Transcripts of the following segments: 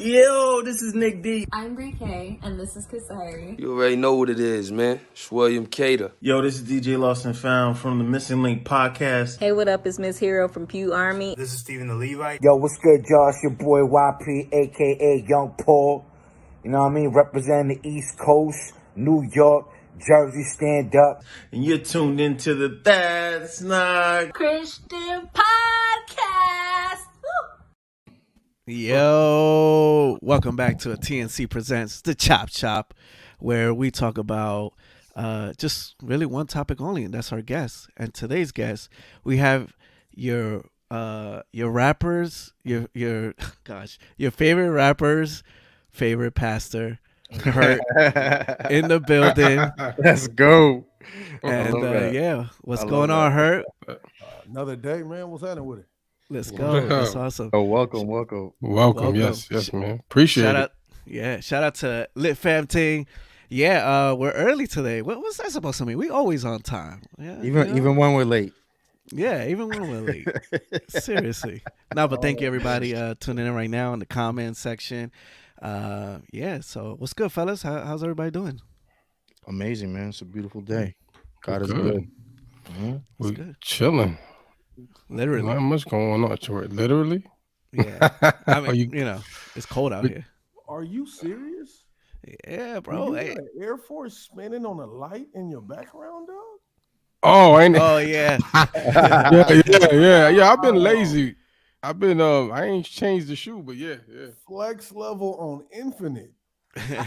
Yo, this is Nick D. I'm Brie K, and this is Kasari. You already know what it is, man. It's William Cater. Yo, this is DJ Lost and Found from the Missing Link podcast. Hey, what up? It's Miss Hero from Pew Army. This is Stephen the Levite. Yo, what's good, y'all? It's your boy YP, aka Young Paul. You know what I mean? Representing the East Coast, New York, Jersey, stand up. And you're tuned into the That's Not Christian Podcast. Yo, welcome back to a TNC Presents The Chop Shop, where we talk about just really one topic only, and that's our guest. And today's guest, we have your rappers, your favorite rappers, favorite pastor, H.U.R.T. in the building. Let's go. And what's going on, H.U.R.T? Another day, man. What's happening with it? Let's go. That's awesome. Oh, welcome. Yes, man. Appreciate it. Shout out to Lit Fam Team. Yeah, we're early today. What's that supposed to mean? We always on time. Yeah, Even when we're late. Yeah, even when we're late. Seriously. No, but thank you everybody tuning in right now in the comment section. So what's good, fellas? How's everybody doing? Amazing, man. It's a beautiful day. God is good. Mm-hmm. We're good. Chilling. Literally. Not much going on. Literally? Yeah. I mean, it's cold out here. Are you serious? Yeah, bro. You got an Air Force spinning on a light in your background, dog? Oh, ain't it? Oh, yeah. Yeah. I've been lazy. I've been I ain't changed the shoe, but yeah. Flex level on infinite. Hey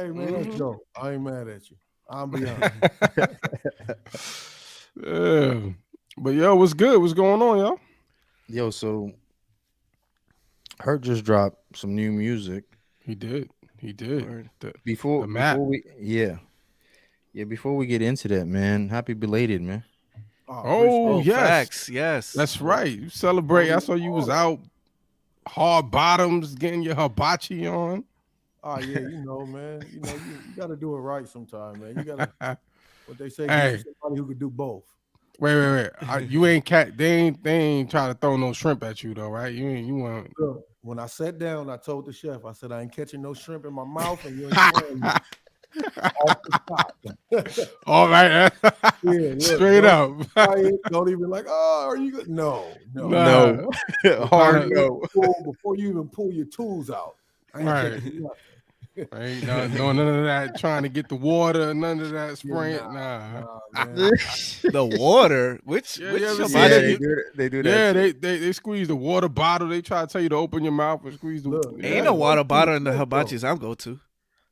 man, let's go. I ain't mad at you. I'll be honest. Yeah. But yo, what's good? What's going on, y'all? Yo, so H.U.R.T just dropped some new music. He did. Before we get into that, man, happy belated, man. Oh yes. Facts, yes. That's right. You celebrate. I saw you was out hard bottoms getting your hibachi on. Oh yeah, man. You gotta do it right sometime, man. You gotta what they say, somebody who could do both. Wait. You ain't they ain't trying to throw no shrimp at you though, right? You want. Look, when I sat down, I told the chef, I said I ain't catching no shrimp in my mouth, and you ain't throwing me off the top. All right, look, straight up. Don't even are you good? No. Hard no. Before you even pull your tools out, I ain't catching nothing. I ain't doing none of that trying to get the water, none of that spraying. Nah. The water? Which they do that. Yeah, they squeeze the water bottle. They try to tell you to open your mouth and squeeze the Ain't no water bottle in the hibachis I'm go to.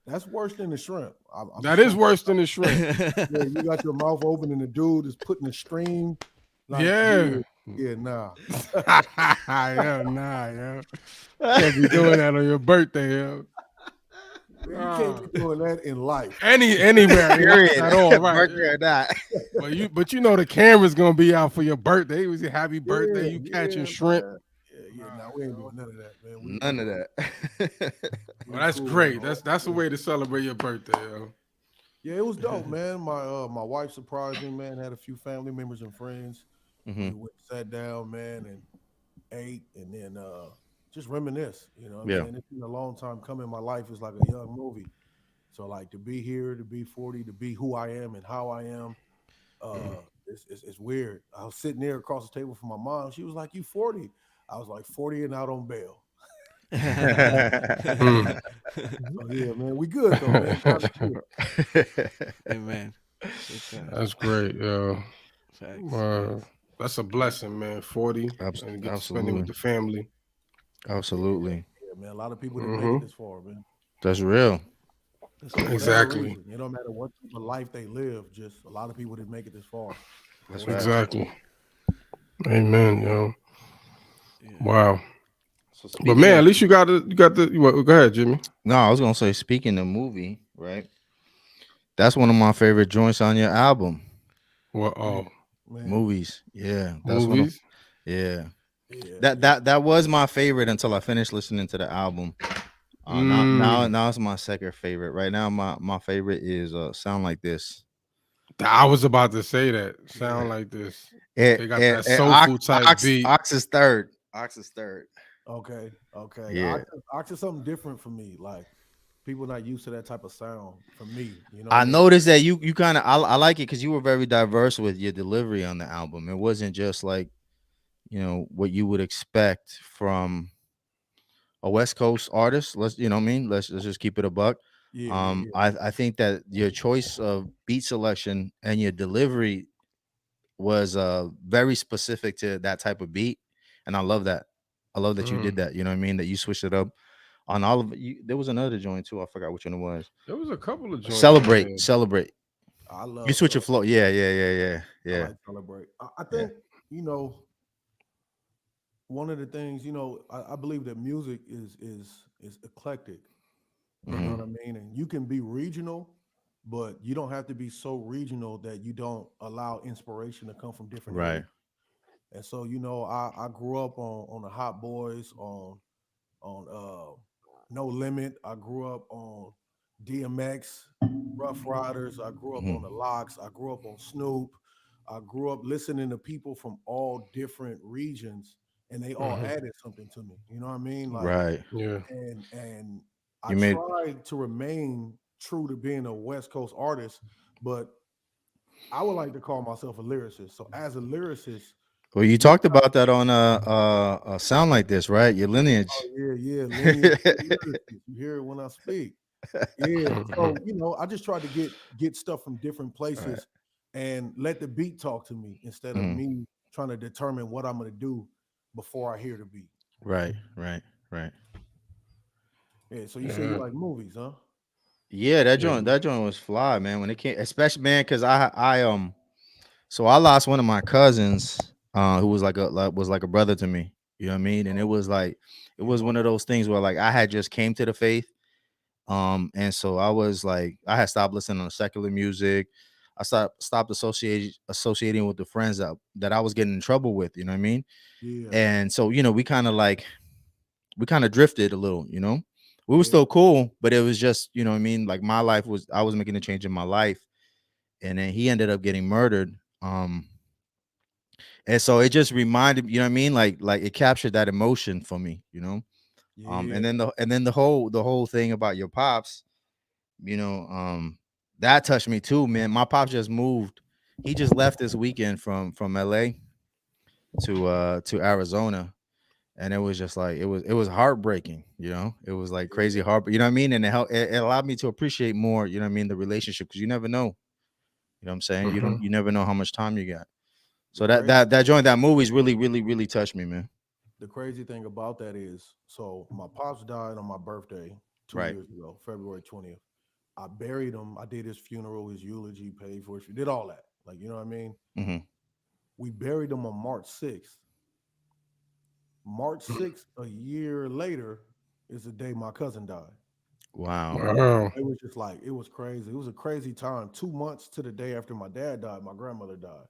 That's worse than the shrimp. That is worse than the shrimp. Yeah, you got your mouth open and the dude is putting a stream. Yeah, nah. Yeah. Can't be doing that on your birthday, yo. You can't be doing that in life. Anywhere at all, right? That. But you know the camera's gonna be out for your birthday. It was a happy birthday. You catching shrimp. No, we ain't doing none of that, man. None of that. Well, that's great. That's the way to celebrate your birthday, yo. Yeah, it was dope, man. My wife surprised me, man. Had a few family members and friends. Mm-hmm. We sat down, man, and ate, and then just reminisce. You know what Yeah. I'm saying? It's been a long time coming. My life is like a young movie. So like to be here, to be 40, to be who I am and how I am, it's weird. I was sitting there across the table from my mom. She was like, "You 40?" I was like 40 and out on bail. So, yeah, man, we good though, man. Amen. That's great, yo. That's a blessing, man. 40 and get to spend it with the family. Absolutely. Yeah, man. A lot of people didn't make it this far, man. That's real. Exactly. It don't matter what type of life they live. Just a lot of people didn't make it this far. That's right. Exactly. Amen, yo. Yeah. Wow. But man, at least you got the. Go ahead, Jimmy. No, I was gonna say, speaking of movie, right? That's one of my favorite joints on your album. Well, movies. Yeah, that's movies. Yeah. That was my favorite until I finished listening to the album. Now it's my second favorite. Right now, my favorite is "Sound Like This." I was about to say that. Sound Like This. They got that soulful type beat. Ox is third. Okay. Yeah. Ox is something different for me. Like people not used to that type of sound. For me, you know what I I mean? noticed that you kind of I like it because you were very diverse with your delivery on the album. It wasn't just like what you would expect from a West Coast artist. Let's you know what I mean. Let's just keep it a buck. Yeah. I think that your choice of beat selection and your delivery was very specific to that type of beat, and I love that. I love that you did that. You know what I mean? That you switched it up on all of it. There was another joint too. I forgot which one it was. There was a couple of joints on there. Celebrate. I You love switch your flow. Celebrate. I Yeah. like Celebrate. I Yeah. think, you know, one of the things, I believe that music is eclectic. You know Hmm. what I mean? And you can be regional, but you don't have to be so regional that you don't allow inspiration to come from different Right. areas. And so, I grew up on the Hot Boys, on No Limit. I grew up on DMX, Rough Riders. I grew up on the Hmm. Locks. I grew up on Snoop. I grew up listening to people from all different regions, and they all Hmm. added something to me. You know what I mean? Like, Right. Yeah. and I You made. tried to remain true to being a West Coast artist, but I would like to call myself a lyricist. So as a lyricist, Well, you you talked about that on a sound like this, right? Your lineage. yeah, lineage lyricist. You hear it when I speak. Yeah. Hmm. So, I just tried to get stuff from different Right. places and let the beat talk to me instead of Mhm. me trying to determine what I'm gonna do before I hear the beat. Right. Right. Right. Yeah. So you say you Yeah. like movies, huh? Yeah, that Yeah. joint was fly, man. When it came, especially man, because so I lost one of my cousins, who was like a brother to me. You know what I mean? And it was like it Yeah, was my one of those things where like I had just came to the faith, and so I was like I had stopped listening to secular music. I stopped associating with the friends that I was getting in trouble with. You know what I mean? yeah, And so we kind of drifted a little. We were yeah, still cool, but it was just what I mean. Like I was making a change in my life, and then he ended up getting murdered. And so it just reminded, you know what I mean? Like it captured that emotion for me. And yeah. then the whole thing about your pops, you know, that touched me too, man. My pops just moved. He just left this weekend from LA to Arizona. And it was just like it was heartbreaking. It was like crazy Yeah. heart, you know what I mean? And it allowed me to appreciate more, you know what I mean, the relationship, because you never know. You know what I'm saying? Hmm. You never know how much time you got. The So that crazy that that joint, that movie's really, really, really touched me, man. the crazy thing about that is, so my pops died on my birthday two Right. years ago, February 20th. I buried him. I did his funeral, his eulogy, paid for it, did all that. Like, you know what I mean? Hmm. We buried him on March 6th. March 6th, a year later, is the day my cousin died. Wow. Wow. It was just like, it was crazy. It was a crazy time. 2 months to the day after my dad died, my grandmother died.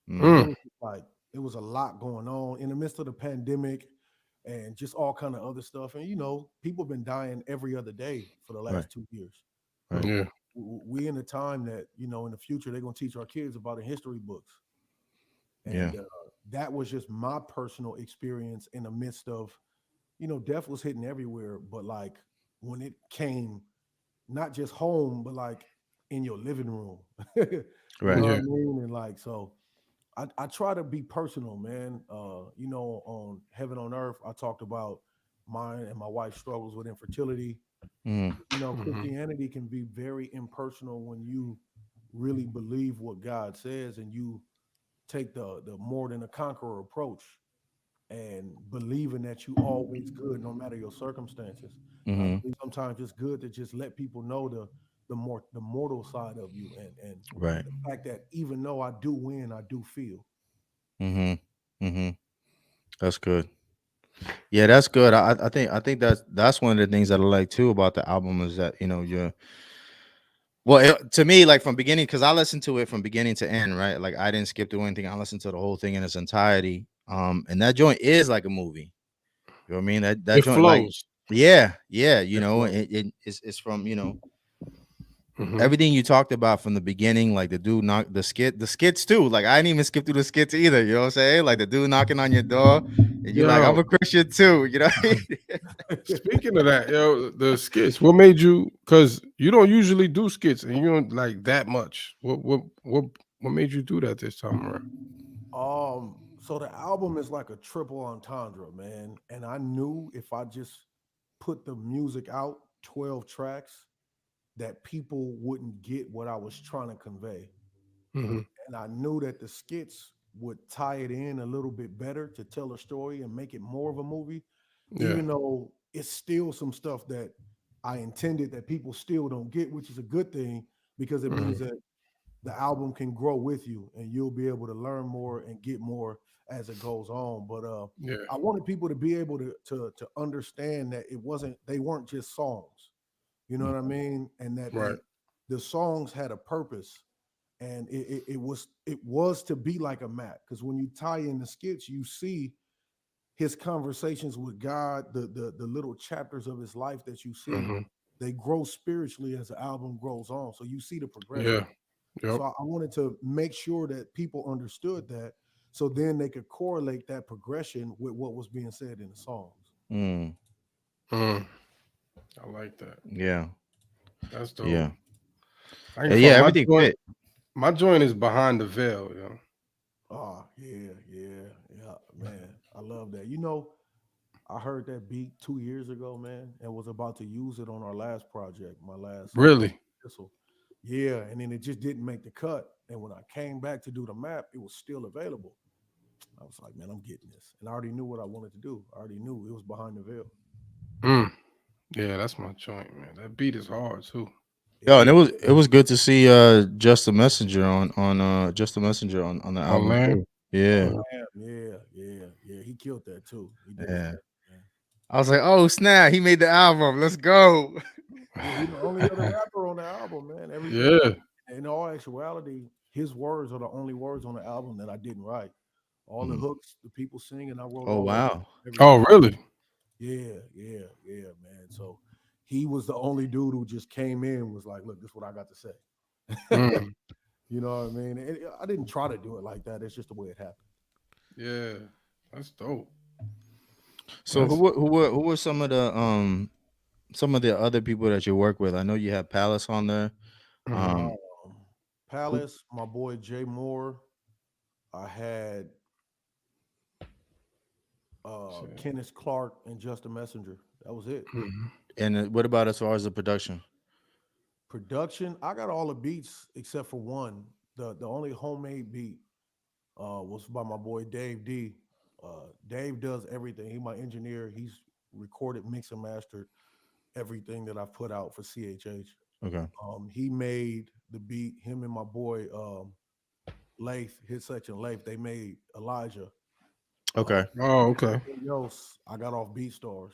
And it Mm. Mm. was just like, it was a lot going on in the midst of the pandemic and just all kind of other stuff. And, people have been dying every other day for the Right. last 2 years. Right. Yeah. We in a time that, in the future, they're going to teach our kids about in history books. Yeah. And that was just my personal experience in the midst of, death was hitting everywhere. But like when it came, not just home, but like in your living room, you know Right. what I Yeah. mean? And like, so I try to be personal, man. On Heaven on Earth, I talked about mine and my wife's struggles with infertility. Mm. Hmm. Christianity can be very impersonal when you really believe what God says and you take the more than a conqueror approach and believing that you always good no matter your circumstances. And I Hmm. believe sometimes it's good to just let people know the mortal side of you and Right. the fact that even though I do win, I do feel. Hmm. Hmm. That's good. Yeah, that's good. I think that's one of the things that I like too about the album is that you're well to me, like from beginning, because I listened to it from beginning to end, right? Like I didn't skip through anything. I listened to the whole thing in its entirety. And that joint is like a movie. You know what I mean? That It joint, like, flows. yeah, It flows. it's from Hmm. everything you talked about from the beginning, like the dude the skits too. Like I didn't even skip through the skits either. You know what I'm saying? Like the dude knocking on your door. And you like, I'm Yo, a Christian too, you know. speaking of that, yo, the skits. What made you? Because you don't usually do skits, and you don't like that much. What made you do that this time around? So the album is like a triple entendre, man. And I knew if I just put the music out, 12 tracks, that people wouldn't get what I was trying to convey. Hmm. And I knew that the skits would tie it in a little bit better to tell a story and make it more of a movie, Yeah. even though it's still some stuff that I intended that people still don't get, which is a good thing because it means Hmm. that the album can grow with you and you'll be able to learn more and get more as it goes on. But Yeah. I wanted people to be able to understand that they weren't just songs. You know what I mean? And that Right. the songs had a purpose, and it was to be like a map. Because when you tie in the skits, you see his conversations with God, the little chapters of his life that you see, Hmm. they grow spiritually as the album grows on. So you see the progression. Yeah. Yep. So I wanted to make sure that people understood that, so then they could correlate that progression with what was being said in the songs. Mm, Mm. I like that. yeah, That's dope. yeah, I ain't yeah. front. Everything fit. My joint is behind the veil, yo. Oh, yeah, man. I love that. I heard that beat 2 years ago, man, and was about to use it on our last project, my last Really? epistle. Yeah, and then it just didn't make the cut. And when I came back to do the map, it was still available. I was like, man, I'm getting this. And I already knew what I wanted to do. I already knew it was behind the veil. Mm. Yeah, that's my joint, man. That beat is hard too. Yo, It and is. it was good to see Just the Messenger on Just the Messenger on the On album land. too. Yeah, Man, yeah. He killed that too. He did his yeah. thing, man. I was like, oh snap, he made the album. Let's go. Yeah, he's the only other rapper on the album, man. Everything, Yeah. in all actuality, his words are the only words on the album that I didn't write. All the Mm. hooks, the people singing, I wrote Oh all that, wow. Oh, everything. really? Yeah, man. So he was the only dude who just came in and was like, look, this is what I got to say. Mm. You know what I mean? I didn't try to do it like that. It's just the way it happened. Yeah. That's dope. So That's who were some of the other people that you work with? I know you have Palace on there. mhm. Um, Um, who? Palace, my boy Jay Moore. I had Shit. Kenneth Clark and Justin Messenger. That was it. Mhm. And what about as far as the production? Production, I got all the beats except for one. The only homemade beat was by my boy Dave D. Dave does everything. He my engineer. He's recorded, mixed, and mastered everything that I've put out for CHH. Okay. He made the beat. Him and my boy Lath, his section Lath, they made Elijah. Okay. Oh, okay. Everything else I got off BeatStars.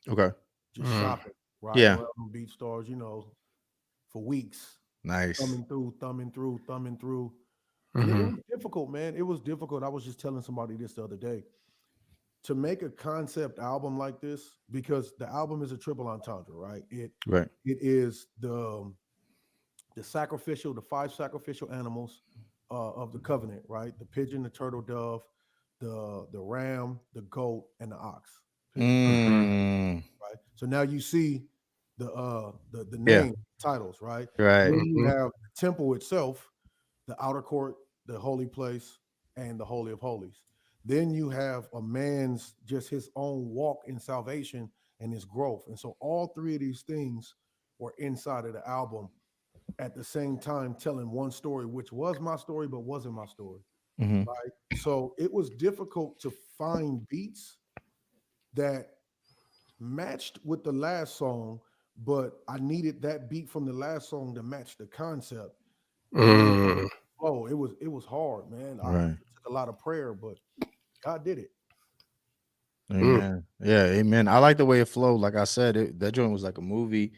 Okay. Just Mm. shopping, riding Yeah. around on BeatStars, for weeks, Nice. thumbing through. And it Mhm. was difficult, man. It was difficult. I was just telling somebody this the other day. To make a concept album like this, because the album is a triple entendre, right? Right. It is the five sacrificial animals of the covenant, right? The pigeon, the turtle dove, the ram, the goat, and the ox. Pigeon, turtle, Mhm. Mm, right? So now you see the yeah. name titles, right? Right. Then you Mhm. have the temple itself, the outer court, the holy place, and the holy of holies. Then you have a man's just his own walk in salvation and his growth. And so all three of these things were inside of the album at the same time telling one story, which was my story, but wasn't my story. Hmm. Right. So it was difficult to find beats that matched with the last song, but I needed that beat from the last song to match the concept. And then Mm. it was hard, man. Right. It took a lot of prayer, but God did it. Mm. Amen. Yeah. Amen. I like the way it flowed. Like I said, that joint was like a movie.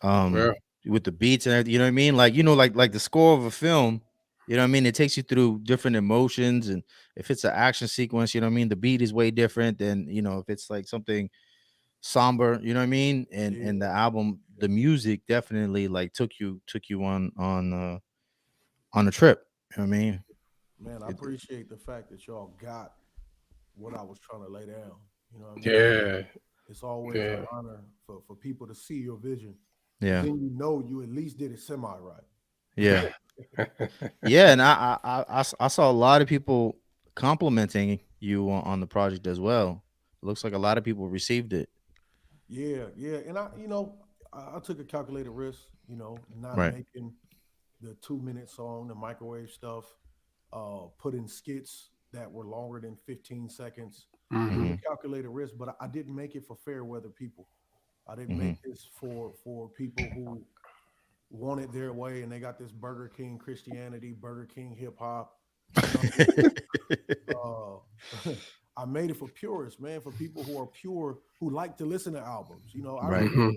Yeah. With the beats and everything. You know what I mean? Like like the score of a film. You know what I mean? It takes you through different emotions, and if it's an action sequence, you know what I mean. The beat is way different than if it's like something somber. You know what I mean? And Yeah, the album, the music definitely like took you on a trip. You know what I mean? man. I It, appreciate the fact that y'all got what I was trying to lay down. You know what I mean? Yeah, It's always an yeah, honor for people to see your vision, because Yeah. then you know you at least did it semi right. Yeah. Yeah. And I saw a lot of people complimenting you on the project as well. It looks like a lot of people received it. Yeah, yeah. And I took a calculated risk, not Right. making the 2 minute song, the microwave stuff, putting skits that were longer than 15 seconds. It was hmm Mm-hmm. a calculated risk, but I didn't make it for fair weather people. I didn't Mm-hmm. make this for people who want it their way and they got this Burger King Christianity, Burger King hip hop. You know what I mean? I made it for purists, man, for people who are pure, who like to listen to albums. I Right. remember hmm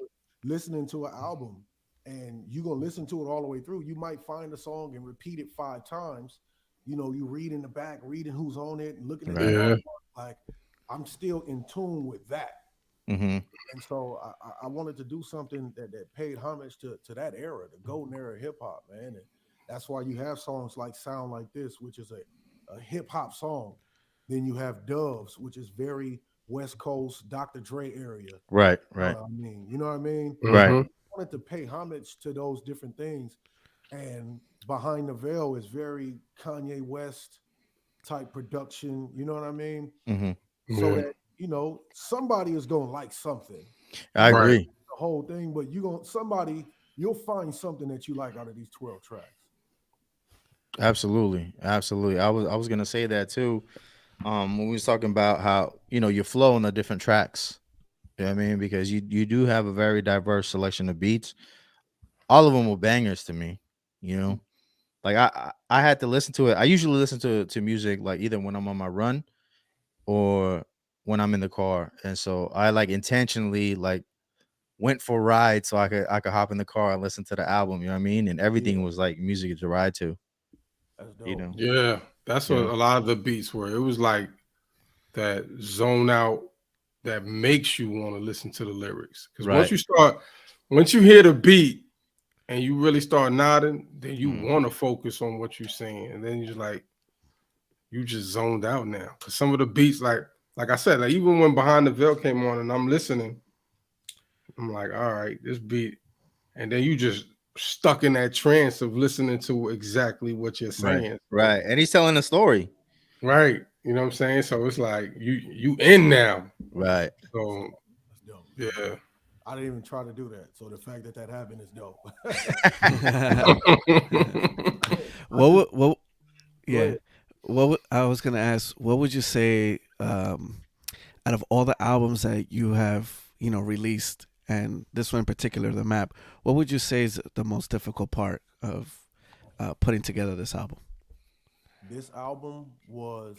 listening to an album, and you're gonna listen to it all the way through. You might find a song and repeat it 5 times. You read in the back, reading who's on it and looking at the Right. Yeah. artwork. Like, I'm still in tune with that. Mm-hmm. And so I wanted to do something that paid homage to that era, the golden era of hip hop, man. And that's why you have songs like Sound Like This, which is a hip hop song. Then you have Doves, which is very West Coast, Dr. Dre area. Right. Right. You know what I mean? Right. hmm I wanted to pay homage to those different things. And Behind the Veil is very Kanye West type production. You know what I mean? Mm-hmm. So Yeah. that somebody is gonna like something. I You might Right. agree. like the whole thing, but you'll find something that you like out of these 12 tracks. Absolutely. Absolutely. I was gonna say that too. When we was talking about how, you flow on the different tracks. You know what I mean? Because you do have a very diverse selection of beats. All of them were bangers to me, you know. Like I had to listen to it. I usually listen to music like either when I'm on my run or when I'm in the car. And so I like intentionally like went for a ride so I could hop in the car and listen to the album, you know what I mean? And Yeah, everything was like music to ride to, that's you dope. know. Yeah. That's what Yeah. a lot of the beats were. It was like that zone out that makes you want to listen to the lyrics. Because Right. once you hear the beat and you really start nodding, then you Mhm. want to focus on what you're saying. And then you're like, you just zoned out now. Because some of the beats, like I said, like even when Behind the Veil came on and I'm listening, I'm like, all right, this beat. And then you just stuck in that trance of listening to exactly what you're Right. saying. So, Right. And he's telling a story. right. You know what I'm saying? So it's like you in now. Right. So That's dope. yeah. I didn't even try to do that. So the fact that happened is dope. I what just would, what Go yeah ahead. I was gonna ask, what would you say, out of all the albums that you have, released, and this one in particular, the map, what would you say is the most difficult part of putting together this album? This album was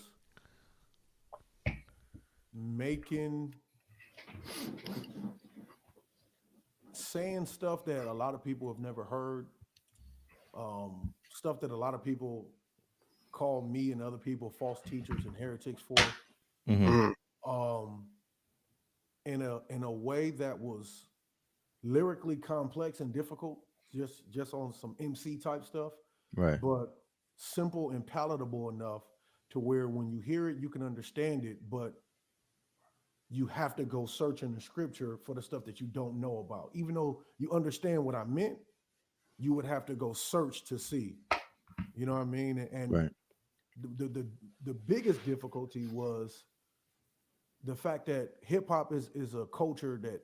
making saying stuff that a lot of people have never heard, stuff that a lot of people call me and other people false teachers and heretics for, Hmm. Mm, um, in a way that was lyrically complex and difficult, just on some MC type stuff, Right. but simple and palatable enough to where when you hear it, you can understand it, but you have to go search in the scripture for the stuff that you don't know about. Even though you understand what I meant, you would have to go search to see. You know what I mean? And Right. the biggest difficulty was the fact that hip hop is a culture that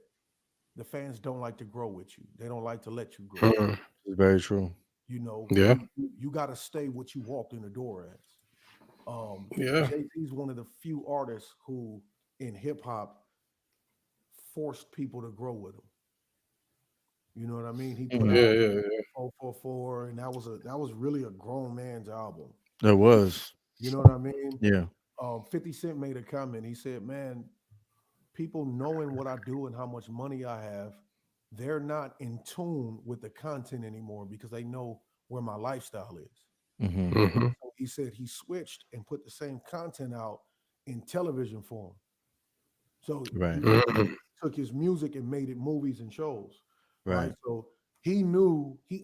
the fans don't like to grow with you. They don't like to let you grow. mm. It's very true. Yeah. You got to stay what you walked in the door as. Yeah. Jay Z is one of the few artists who in hip hop forced people to grow with him. You know what I mean? He put Hmm. Yeah. out Yeah. Yeah. 444, and that was really a grown man's album. There was. You know what I mean? Yeah. 50 Cent made a comment. He said, "Man, people knowing what I do and how much money I have, they're not in tune with the content anymore because they know where my lifestyle is." Hmm. hmm So he said he switched and put the same content out in television form. So Right. he hmm took his music and made it movies and shows, right? Right. So he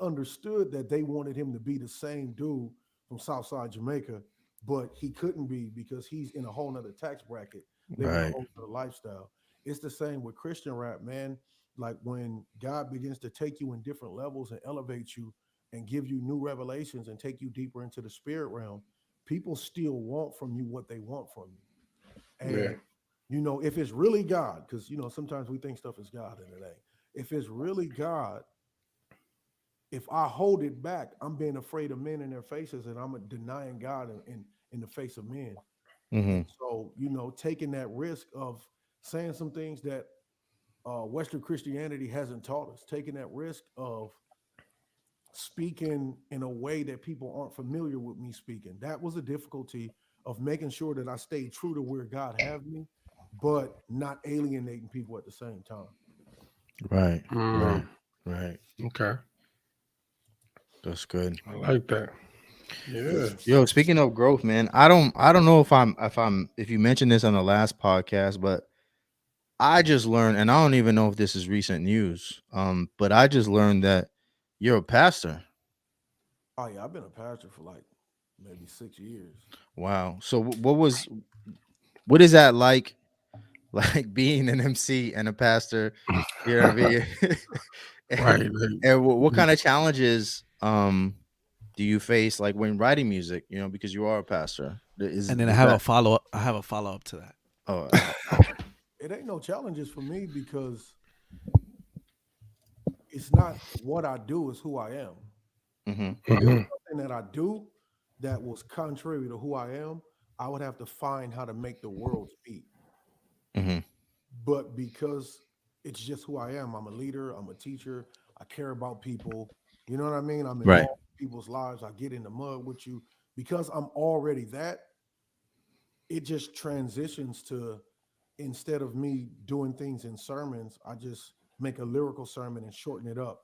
understood that they wanted him to be the same dude from Southside Jamaica but he couldn't be because he's in a whole nother tax bracket, living a Right. whole nother lifestyle. It's the same with Christian rap, man. Like when God begins to take you in different levels and elevate you and give you new revelations and take you deeper into the spirit realm, people still want from you what they want from you. Yeah. And if it's really God, because sometimes we think stuff is God and it ain't. If it's really God, if I hold it back, I'm being afraid of men in their faces, and I'm denying God in the face of men. And Mm-hmm. so, taking that risk of saying some things that Western Christianity hasn't taught us, taking that risk of speaking in a way that people aren't familiar with me speaking. That was the difficulty of making sure that I stayed true to where God have me, but not alienating people at the same time. Right. Right. Mm, Right. okay. That's good. I like that. Yeah. Yo, speaking of growth, man, I don't know if you mentioned this on the last podcast, but I just learned, and I don't even know if this is recent news. But I just learned that you're a pastor. Oh yeah, I've been a pastor for like maybe 6 years. Wow. So what is that like? Like being an MC and a pastor, you know what I mean? and, Right. what kind of challenges do you face like when writing music, because you are a pastor? And then Is that I have a follow up to that. oh It ain't no challenges for me because it's not what I do, it's who I am. mm-hmm, If there was Mhm. something that I do that was contrary to who I am, I would have to find how to make the world speak. mm-hmm, But because it's just who I am, I'm a leader, I'm a teacher, I care about people. You know what I mean? I'm right, involved in people's lives. I get in the mud with you. Because I'm already that, it just transitions to instead of me doing things in sermons, I just make a lyrical sermon and shorten it up.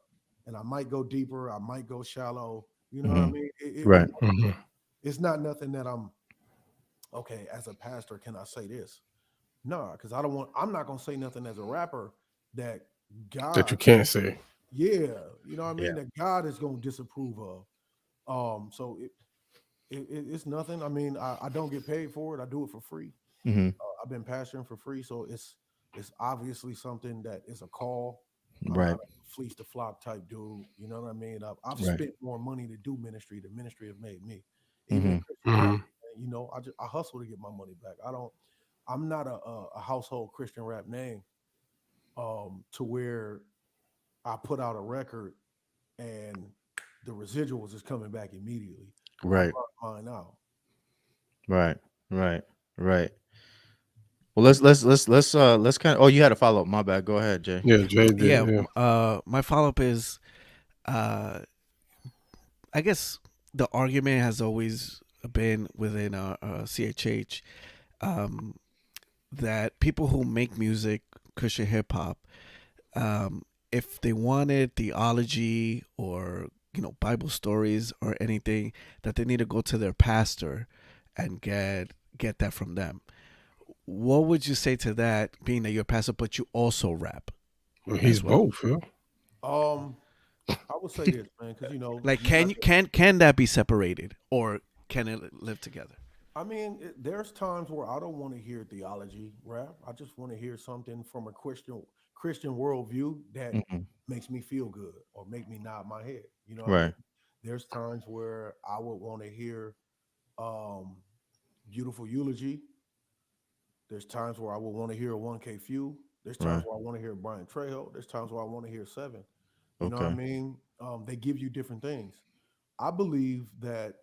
And I might go deeper, I might go shallow. You know what I mm-hmm, mean? right, Mhm. It's not nothing that I'm okay as a pastor. Can I say this? No, because I'm not gonna say nothing as a rapper that That you God, can't say. yeah, you know what I yeah, mean, that God is gonna disapprove of. So it's nothing. I mean, I don't get paid for it. I do it for free. mm-hmm, I've been pastoring for free, so it's obviously something that is a call. I'm not right, a fleece the flock type dude. You know what I mean? I've right, spent more money to do ministry. The ministry have made me. Even mm-hmm, in Christian rap, Mhm. I hustle to get my money back. I'm not a household Christian rap name. To where I put out a record and the residuals is coming back immediately. I right, brought mine out. right, right, right. Well, let's kind of. Oh, you had a follow up. My bad. Go ahead, Jay. Yeah, Jay Yeah, did. Yeah. my follow up is, uh, I guess the argument has always been within CHH, um, that people who make music, Christian hip hop, um, if they wanted theology or Bible stories or anything, that they need to go to their pastor and get that from them. What would you say to that, being that you're a pastor but you also rap Well, he's as well? both. Yeah. Um, I would say this, man, because Like, you got. can that be separated, or can it live together? I mean, there's times where I don't want to hear theology rap. I just want to hear something from a Christian worldview that Mm-hmm, makes me feel good or make me nod my head. You know what I mean? right, There's times where I would want to hear um, beautiful eulogy. There's times where I would want to hear a 1K few. There's times right. where I want to hear Brian Trejo. There's times where I want to hear Seven. You know what I Okay, mean? They give you different things. I believe that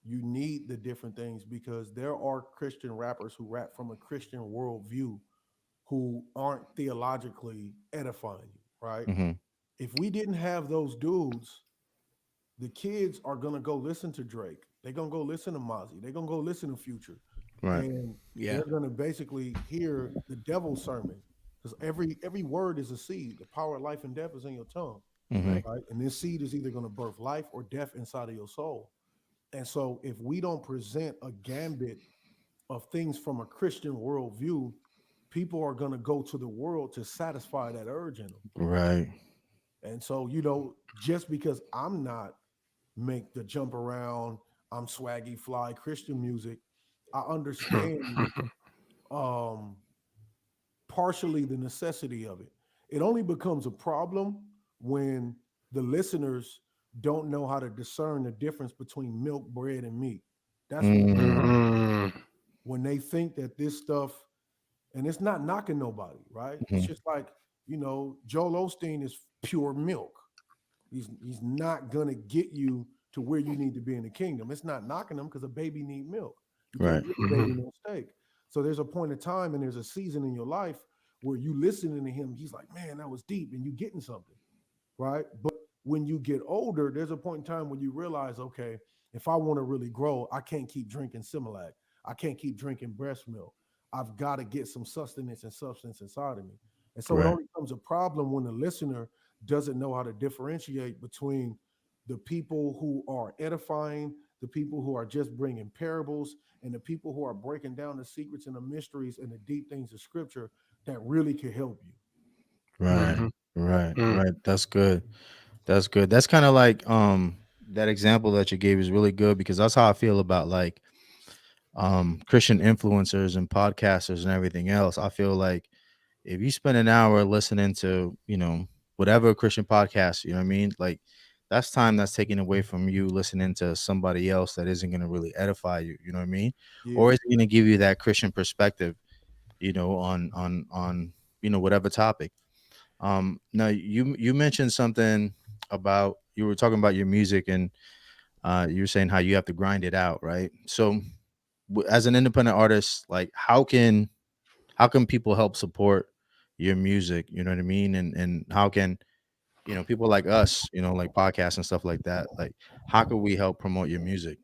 you need the different things because there are Christian rappers who rap from a Christian worldview who aren't theologically edifying you, right? mm-hmm, If we didn't have those dudes, the kids are gonna go listen to Drake. They're gonna go listen to Mozzie. They're gonna go listen to Future, right, and Yeah. they're gonna basically hear the devil's sermon because every word is a seed. The power of life and death is in your tongue, mm-hmm, Right. right? And this seed is either gonna birth life or death inside of your soul. And so, if we don't present a gambit of things from a Christian worldview, people are gonna go to the world to satisfy that urge in them. right, And so, just because I'm not make the jump around. I'm swaggy, fly Christian music. I understand um, partially the necessity of it. It only becomes a problem when the listeners don't know how to discern the difference between milk, bread, and meat. That's when it's a problem. Mm, When they think that this stuff, and it's not knocking nobody, right? It's mhm. just like, Joel Osteen is pure milk. He's not gonna get you to where you need to be in the kingdom. It's not knocking him because a baby need milk. You Right. can't give a baby no steak. So there's a point in time and there's a season in your life where you listening to him. He's like, man, that was deep, and you getting something, right? But when you get older, there's a point in time when you realize, okay, if I want to really grow, I can't keep drinking Similac. I can't keep drinking breast milk. I've got to get some sustenance and substance inside of me. And so it Right. only becomes a problem when the listener doesn't know how to differentiate between the people who are edifying, the people who are just bringing parables, and the people who are breaking down the secrets and the mysteries and the deep things of scripture that really can help you. Right. Mhm. Right. Mm. Right. That's good. That's good. That's kind of like that example that you gave is really good because that's how I feel about like Christian influencers and podcasters and everything else. I feel like if you spend an hour listening to, whatever Christian podcast, you know what I mean? Like that's time that's taken away from you listening to somebody else that isn't going to really edify you, you know what I mean? Yeah. Or is going to give you that Christian perspective, on whatever topic. Now you mentioned something about you were talking about your music and you were saying how you have to grind it out, right? So as an independent artist, like how can people help support your music, you know what I mean? And how can people like us, like podcasts and stuff like that, like how can we help promote your music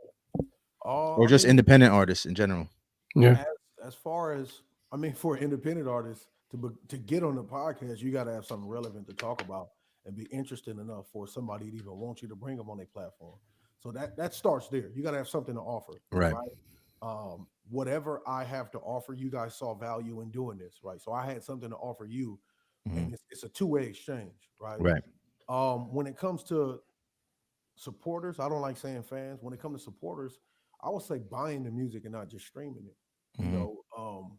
or I just mean, independent artists in general? Yeah. as as far as I mean, for independent artists to get on the podcast, you got to have something relevant to talk about and be interesting enough for somebody to even want you to bring them on their platform. So that starts there. You got to have something to offer, Right. right? Whatever I have to offer, you guys saw value in doing this, right? So I had something to offer you, Hmm. and it's a two-way exchange, right? Right. When it comes to supporters, I don't like saying fans. When it comes to supporters, I would say buying the music and not just streaming it. You Hmm. know,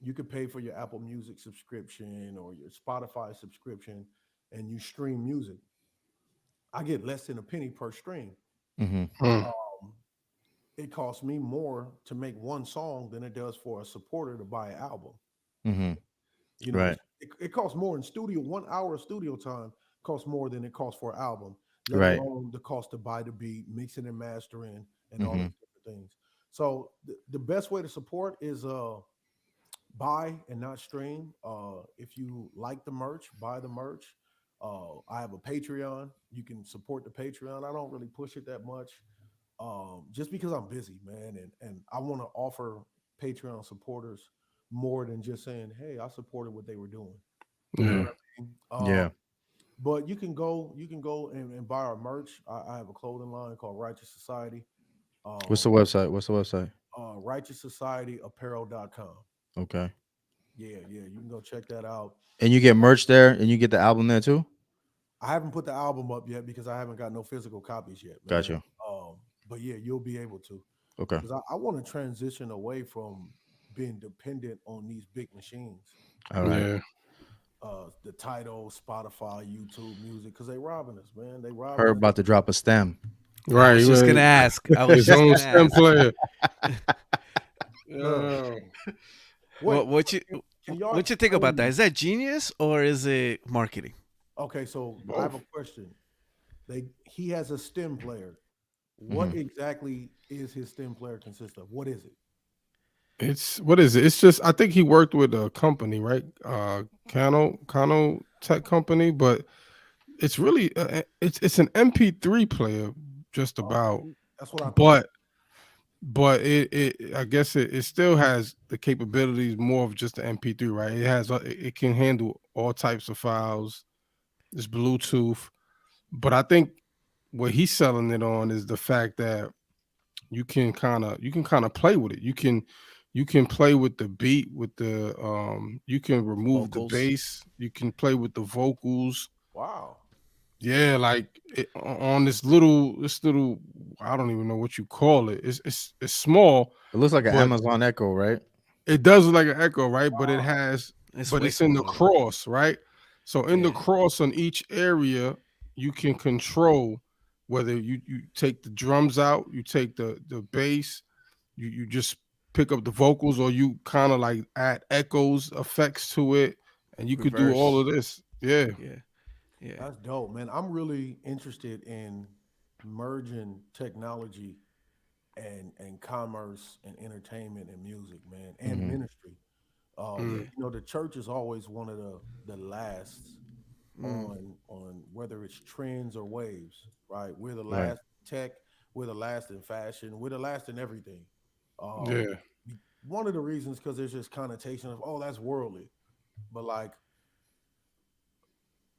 you could pay for your Apple Music subscription or your Spotify subscription, and you stream music. I get less than a penny per stream. Hmm. Mm. Um, it costs me more to make one song than it does for a supporter to buy an album. Hmm. You know, Right. it costs more in studio. 1 hour of studio time costs more than it costs for an album, let Right. alone the cost to buy the beat, mixing and mastering, and all Hmm. those different things. So the best way to support is buy and not stream. If you like the merch, buy the merch. I have a Patreon. You can support the Patreon. I don't really push it that much, just because I'm busy, man, and I want to offer Patreon supporters more than just saying, "Hey, I supported what they were doing." You know Yeah. what I mean? Yeah. But you can go and buy our merch. I have a clothing line called Righteous Society. What's the Um, website? What's the website? RighteousSocietyApparel.com. Okay. Yeah, yeah, you can go check that out. And you get merch there and you get the album there too? I haven't put the album up yet because I haven't got no physical copies yet, man. Gotcha. But yeah, you'll be able to Okay. because I want to transition away from being dependent on these big machines. All right. Yeah. The title, Spotify, YouTube Music, because they robbing us, man. They robbing Herb us. about to drop a stem. I Right. was just gonna ask. I was His just own gonna stem ask. player. Look, Yeah. wait, What you can y'all what you think about that? explain? Is that genius or is it marketing? Okay, so I have Both. a question. He has a stem player. Hmm. What exactly is his stem player consist of? What is it? It's what is it? It's just I think he worked with a company, right? Kano Tech Company, but it's really it's an MP3 player, just about. Okay, that's what I thought. But it I guess it still has the capabilities more of just the MP3, right? It has it can handle all types of files. It's Bluetooth, but I think what he's selling it on is the fact that you can kind of play with it. You can play with the beat, with the you can remove the Vocals. bass, you can play with the vocals. Wow. Yeah, like on this little I don't even know what you call it. It's small, It looks like an but Amazon Echo, right? it does look like an Echo, right? But It's but way it's in the smaller. cross, right? So in the Yeah. cross on each area, you can control whether you take the drums out, you take the bass, you just pick up the vocals, or you kind of like add echoes, effects to it, and you could do all of Reverse. this. Yeah. Yeah. Yeah. That's dope, man. I'm really interested in merging technology and commerce and entertainment and music, man, and Mm-hmm. ministry. Mm, The church is always one of the last Mm. on whether it's trends or waves, right? We're the Right. last in tech, we're the last in fashion, we're the last in everything. Um, yeah. One of the reasons because there's this connotation of that's worldly, but like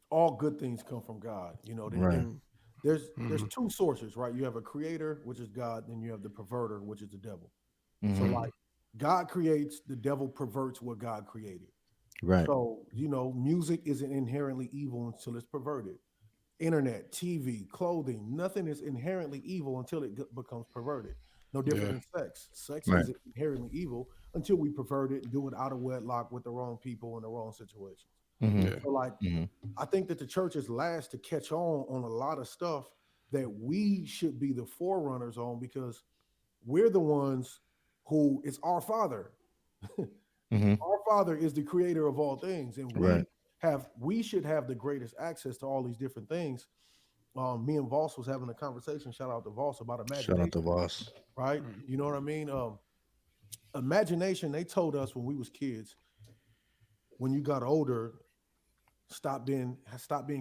all good things come from God. Right. Mm. There's Mm, two sources, right? You have a creator, which is God, then you have the perverter, which is the devil. So Mm-hmm. mm, like God creates, the devil perverts what God created. Right. So, music isn't inherently evil until it's perverted. Internet, TV, clothing, nothing is inherently evil until it becomes perverted. No different yeah. than sex. Sex Right. isn't inherently evil until we pervert it and do it out of wedlock with the wrong people in the wrong situations. Mm-hmm. Yeah. So, like, Mm-hmm. I think that the church is last to catch on a lot of stuff that we should be the forerunners on because we're the ones who it's our father. Mm-hmm. Our father is the creator of all things, and Right. we should have the greatest access to all these different things. Me and Voss was having a conversation. Shout out to Voss about Shout out to imagination, Voss. right? Mm, You know what I mean? Imagination. They told us when we was kids, when you got older, stop being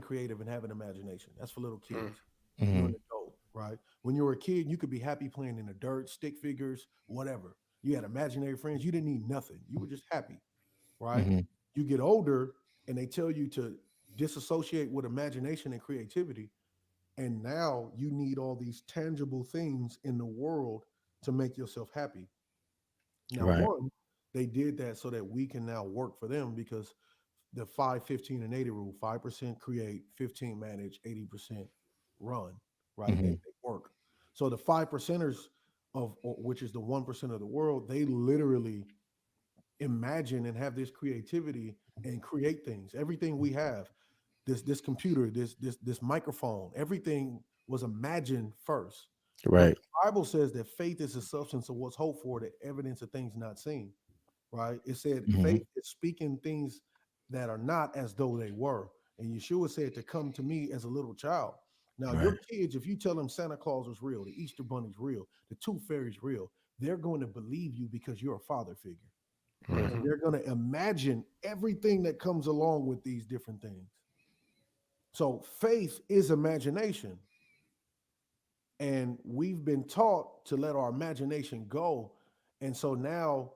creative and having imagination. That's for little mm, kids. You're Mm-hmm. an adult, right? When you were a kid, you could be happy playing in the dirt, stick figures, whatever. You had imaginary friends. You didn't need nothing. You were just happy, right? Mm-hmm. You get older and they tell you to disassociate with imagination and creativity. And now you need all these tangible things in the world to make yourself happy. Now, Right. one, they did that so that we can now work for them because the 5, 15, and 80 rule 5% create, 15 manage, 80% run, right? They Mm-hmm. work. So the 5 percenters which is the 1% of the world, they literally imagine and have this creativity and create things. Everything we have, this computer, this microphone, everything was imagined first. But Right. the Bible says that faith is the substance of what's hoped for, the evidence of things not seen, right? It said Mm-hmm. faith is speaking things that are not as though they were. And Yeshua said to come to me as a little child. Now, your Right. kids, if you tell them Santa Claus is real, the Easter Bunny's real, the Tooth Fairy's real, they're going to believe you because you're a father figure. mm, And they're going to imagine everything that comes along with these different things. So faith is imagination. And we've been taught to let our imagination go. And so now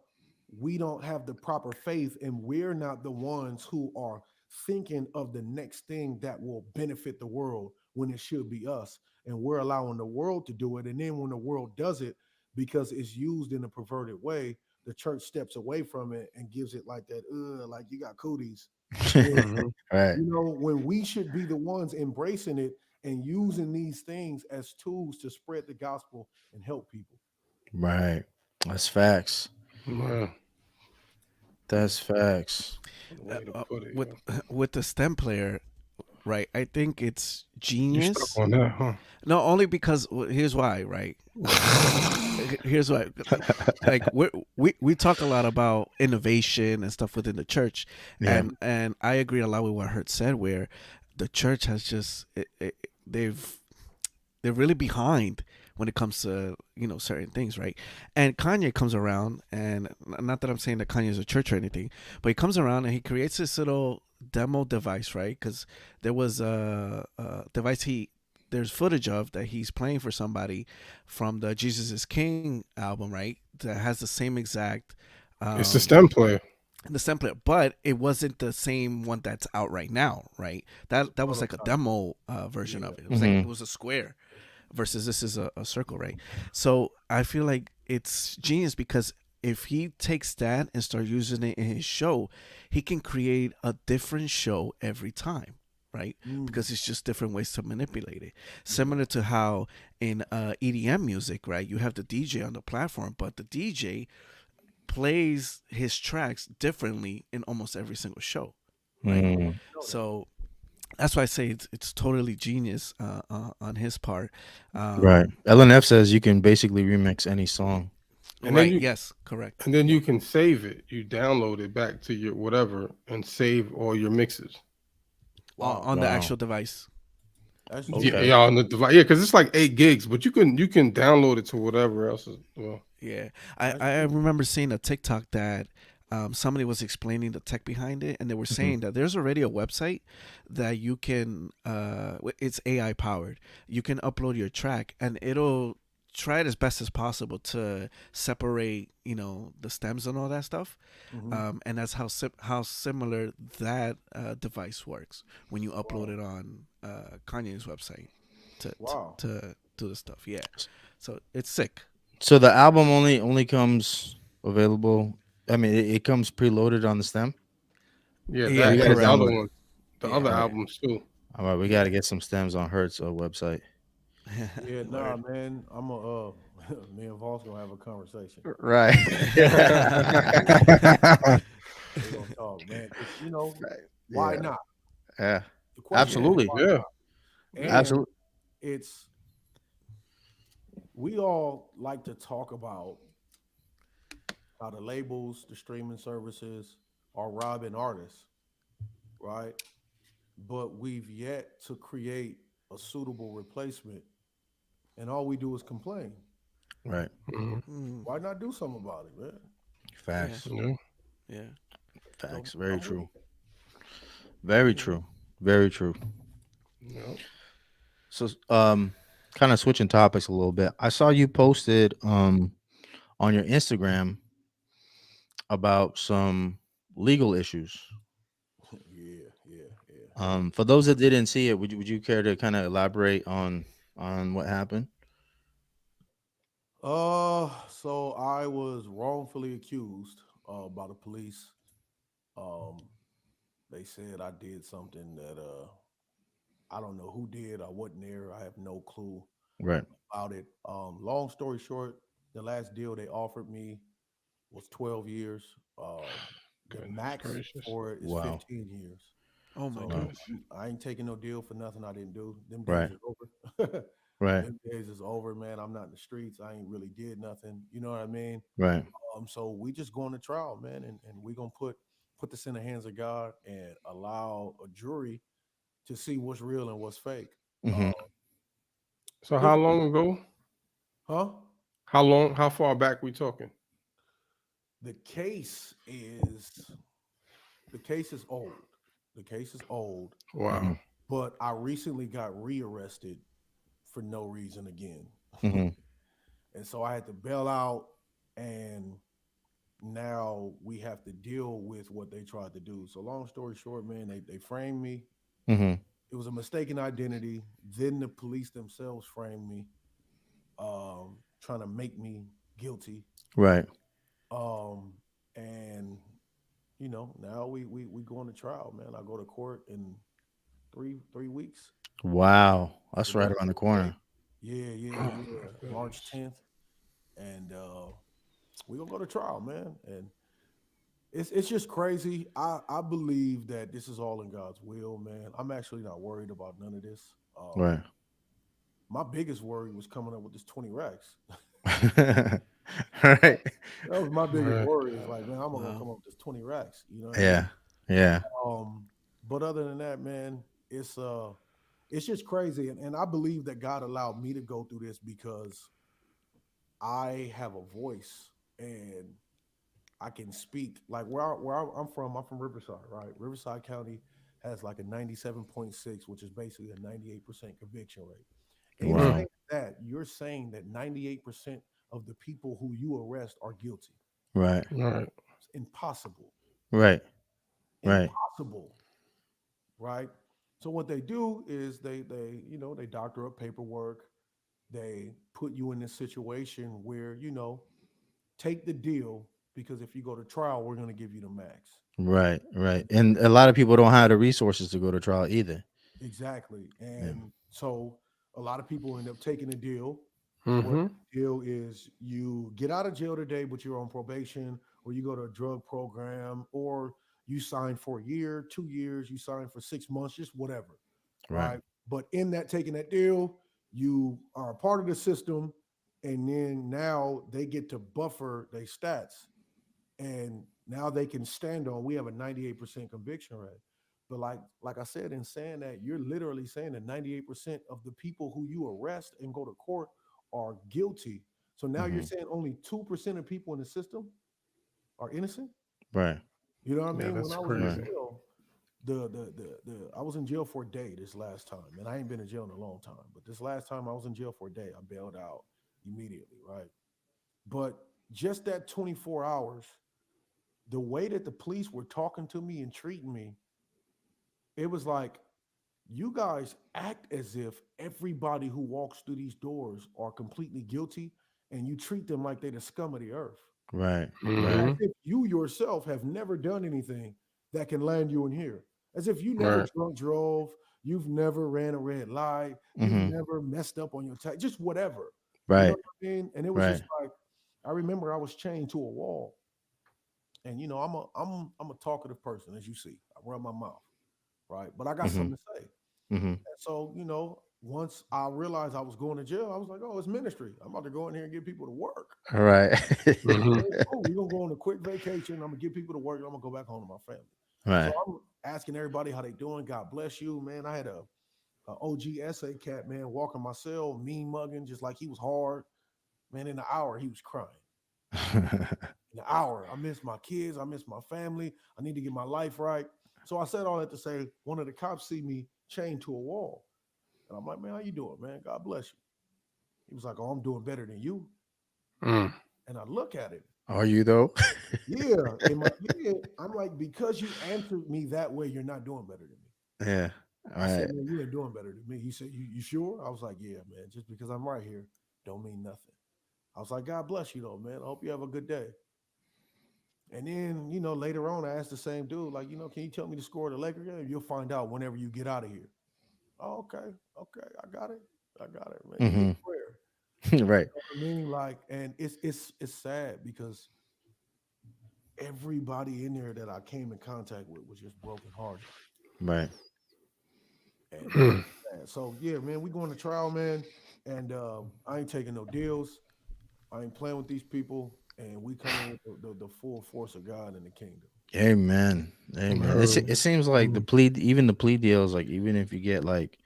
we don't have the proper faith, and we're not the ones who are thinking of the next thing that will benefit the world when it should be us. And we're allowing the world to do it. And then when the world does it, because it's used in a perverted way, the church steps away from it and gives it like that, like you got cooties. mhm. Right. When we should be the ones embracing it and using these things as tools to spread the gospel and help people. Right. That's facts. Wow. That's facts. What a way to put it, With yo. with the stem player, right? I think it's You stuck genius. on that, huh? No, only because here's why, right? Here's why. Like we talk a lot about innovation and stuff within the church, Yeah. and I agree a lot with what Hurt said, where the church has just they've they're really behind when it comes to certain things, right? And Kanye comes around, and not that I'm saying that Kanye is a church or anything, but he comes around and he creates this little demo device, right? Because there was a device there's footage of that he's playing for somebody from the Jesus is King album, right? That has the same exact It's the um stem player. the sampler, but it wasn't the same one that's out right now, right? That was like a demo version of it. It was like Mm-hmm. it was a square versus this is a circle, right? So I feel like it's genius because if he takes that and start using it in his show, he can create a different show every time, right? Mm. Because it's just different ways to manipulate it. Similar to how in EDM music, right? You have the DJ on the platform, but the DJ plays his tracks differently in almost every single show, right? Mm, Know that. So that's why I say it's totally genius on his part. right. LNF says you can basically remix any song. And then Right? you Yes, correct. and then you can save it. You download it back to your whatever and save all your mixes. Wow, On the Wow. actual device. that's Yeah, Okay. genius. yeah, on the device. Yeah, because it's like 8 gigs, but you can download it to whatever else. Well, Yeah, That's I genius. remember seeing a TikTok that somebody was explaining the tech behind it, and they were Mhm. saying that there's already a website that you can, it's AI powered. You can upload your track, and it'll try it as best as possible to separate, the stems and all that stuff. Hmm. And that's how similar that device works when you upload Wow, it on Kanye's website wow. to do the stuff. Yeah, so it's sick. So the album only comes available. I mean, it comes preloaded on the stem. yeah, Or Yeah, you that got to and the other correct. download it. one, the Yeah, other All right. yeah, albums too. All right. We got to yeah. get some stems on Hertz website. Yeah, nah, Word. man. I'm a me and Voss gonna have a conversation. Right. We're gonna talk, man. Because why Yeah. not? Yeah. The question is Absolutely. why Yeah, not? yeah. And Absolutely. it's we all like to talk about how the labels, the streaming services are robbing artists, right? But we've yet to create a suitable replacement, and all we do is complain. Right. Mhm. Mm, Why not do something about it, man? yeah, Facts. Yeah. yeah, So Facts. Very I'm with true. it. Very yeah. true. Very true. Yeah. So, kind of switching topics a little bit. I saw you posted on your Instagram about some legal issues. Yeah, yeah, yeah. For those that didn't see it, would you care to kind of elaborate on what happened? So I was wrongfully accused by the police. Um, they said I did something that I don't know who did. I wasn't there. I have no clue Right. about it. Long story short, the last deal they offered me was 12 years. The Goodness max gracious. for it is Wow. 15 years. Oh my So Wow. gosh. I ain't taking no deal for nothing I didn't do. Them days Right. is over. Right. Them days is over, man. I'm not in the streets. I ain't really did nothing. You know what I mean? Right. So we just going to trial, man, and we gonna put this in the hands of God and allow a jury to see what's real and what's fake. Hmm. So how If long ago? huh? How long? How far back we talking? The case is the case is old. The case is old, Hmm. Wow. but I recently got rearrested for no reason again. Hmm. And so I had to bail out, and now we have to deal with what they tried to do. So long story short, man, they framed me. Hmm. It was a mistaken identity. Then the police themselves framed me, trying to make me guilty. Right. Um, and now we going to trial, man. I go to court in three weeks. Wow. The That's right next around the date. corner. Yeah, yeah, Oh yeah. my March goodness. 10th. And we gonna go to trial, man. And it's just crazy. I believe that this is all in God's will, man. I'm actually not worried about none of this. Right. My biggest worry was coming up with this 20 racks. Right. That was my biggest Right. worry. Is like, man, how am I gonna Wow. come up with this 20 racks? You know what I mean? Yeah. Yeah. But other than that, man, it's just crazy. And I believe that God allowed me to go through this because I have a voice and I can speak. Like I'm from, I'm from Riverside, right? Riverside County has like a 97.6, which is basically a 98% conviction rate. In Mm. Wow. saying that, you're saying that 98% of the people who you arrest are guilty. Right. Right. It's impossible. Right. Right. Impossible, right? So what they do is they doctor up paperwork. They put you in this situation where take the deal because if you go to trial, we're going to give you the max. Right. Right. And a lot of people don't have the resources to go to trial either. Exactly. Yeah. And so a lot of people end up taking a deal where Mm-hmm. the deal is you get out of jail today, but you're on probation, or you go to a drug program, or you sign for a year, 2 years, you sign for 6 months, just whatever. Right. Right. But in that taking that deal, you are a part of the system. And then now they get to buffer their stats, and now they can stand on. We have a 98% conviction rate. But like I said, in saying that, you're literally saying that 98% of the people who you arrest and go to court are guilty. So now you're Hmm. saying only 2% of people in the system are innocent. Right. You know what I Yeah, mean? When that's I was in Right. crazy. jail, the I was in jail for a day this last time, and I ain't been in jail in a long time. But this last time I was in jail for a day, I bailed out immediately, right? But just that 24 hours, the way that the police were talking to me and treating me, it was like, you guys act as if everybody who walks through these doors are completely guilty, and you treat them like they're the scum of the earth. Right. Right. As Mm-hmm. if you yourself have never done anything that can land you in here. As if you never Right. drunk drove, you've never ran a red light, you've Hmm. never messed up on your tax, just whatever. You know Right. what I mean? And it was Right. just like, I remember I was chained to a wall. And I'm a talkative person, as you see. I run my mouth, right? But I got Hmm. something to say. Hmm. And so, once I realized I was going to jail, I was like, oh, it's ministry. I'm about to go in here and get people to work. All right. Mm-hmm. Okay, cool. We're gonna go on a quick vacation. I'm gonna get people to work. And I'm gonna go back home to my family. So Right. I'm asking everybody how they doing. God bless you, man. I had a OG essay cat, man, walking my cell, mean mugging, just like he was hard. Man, in an hour he was crying. In an hour, I miss my kids. I miss my family. I need to get my life right. So I said all that to say, one of the cops see me chained to a wall, and I'm like, man, how you doing, man? God bless you. He was like, oh, I'm doing better than you. Mm. And I look at him. Are you though? Yeah, in my head, I'm like, because you answered me that way, you're not doing better than me. Yeah. All I said, right. man, you ain't doing better than me. He said, you sure? I was like, yeah, man. Just because I'm right here, don't mean nothing. I was like, God bless you, though, man. I hope you have a good day. And then, later on, I asked the same dude, like, can you tell me the score of the Laker game? You'll find out whenever you get out of here. Oh, okay, okay, I got it, man. You need Hmm. prayer. Right. I mean, like, and it's sad because everybody in there that I came in contact with was just brokenhearted. Right. And Mm. so yeah, man, we going to trial, man, and I ain't taking no deals. I ain't playing with these people, and we coming with the full force of God in the kingdom. Amen. Amen. It Word. seems like Mm. even the plea deals, like even if you get like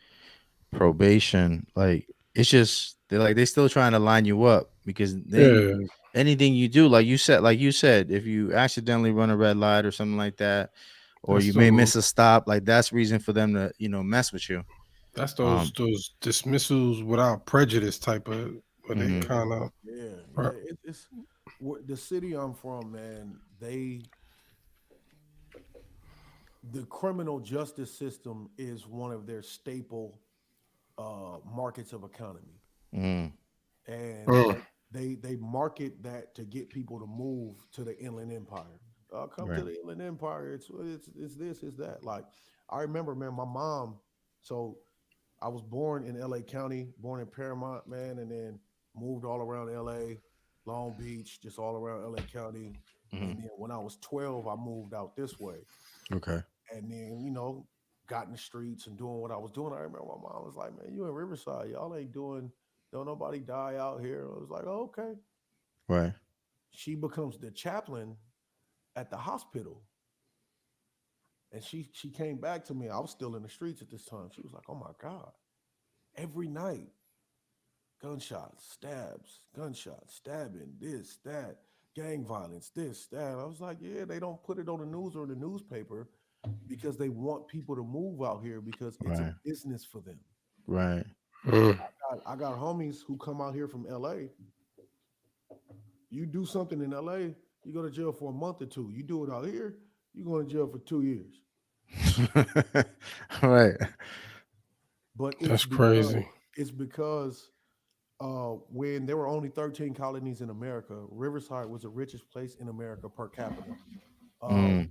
probation, like it's just they still trying to line you up because then Yeah, anything you do, like you said, if you accidentally run a red light or something like that, or that's you may some miss a stop, like that's reason for them to mess with you. that's Um. those dismissals without prejudice type of where they Yeah, Hmm. kind of yeah. It's the city I'm from, man. The criminal justice system is one of their staple markets of economy, Mm. and mm. they market that to get people to move to the Inland Empire. Come to Right. the Inland Empire. It's this, it's that. Like I remember, man, my mom. So I was born in L.A. County, born in Paramount, man, and then moved all around L.A., Long Beach, just all around L.A. County. Hmm. And then when I was 12, I moved out this way, Okay. and then got in the streets and doing what I was doing. I remember my mom was like, "Man, you in Riverside? Y'all ain't doing. Don't nobody die out here." I was like, oh, "Okay." Right. She becomes the chaplain at the hospital, and she came back to me. I was still in the streets at this time. She was like, "Oh my God, every night gunshots, stabs, gunshots, stabbing, this, that, gang violence, this, that." I was like, yeah, they don't put it on the news or the newspaper because they want people to move out here because it's a Right. business for them. Right. Mm. I got homies who come out here from LA. You do something in LA, you go to jail for a month or two. You do it out here, you go to jail for 2 years. Right. But That's crazy. it's because when there were only 13 colonies in America, Riverside was the richest place in America per capita. Um, Mm.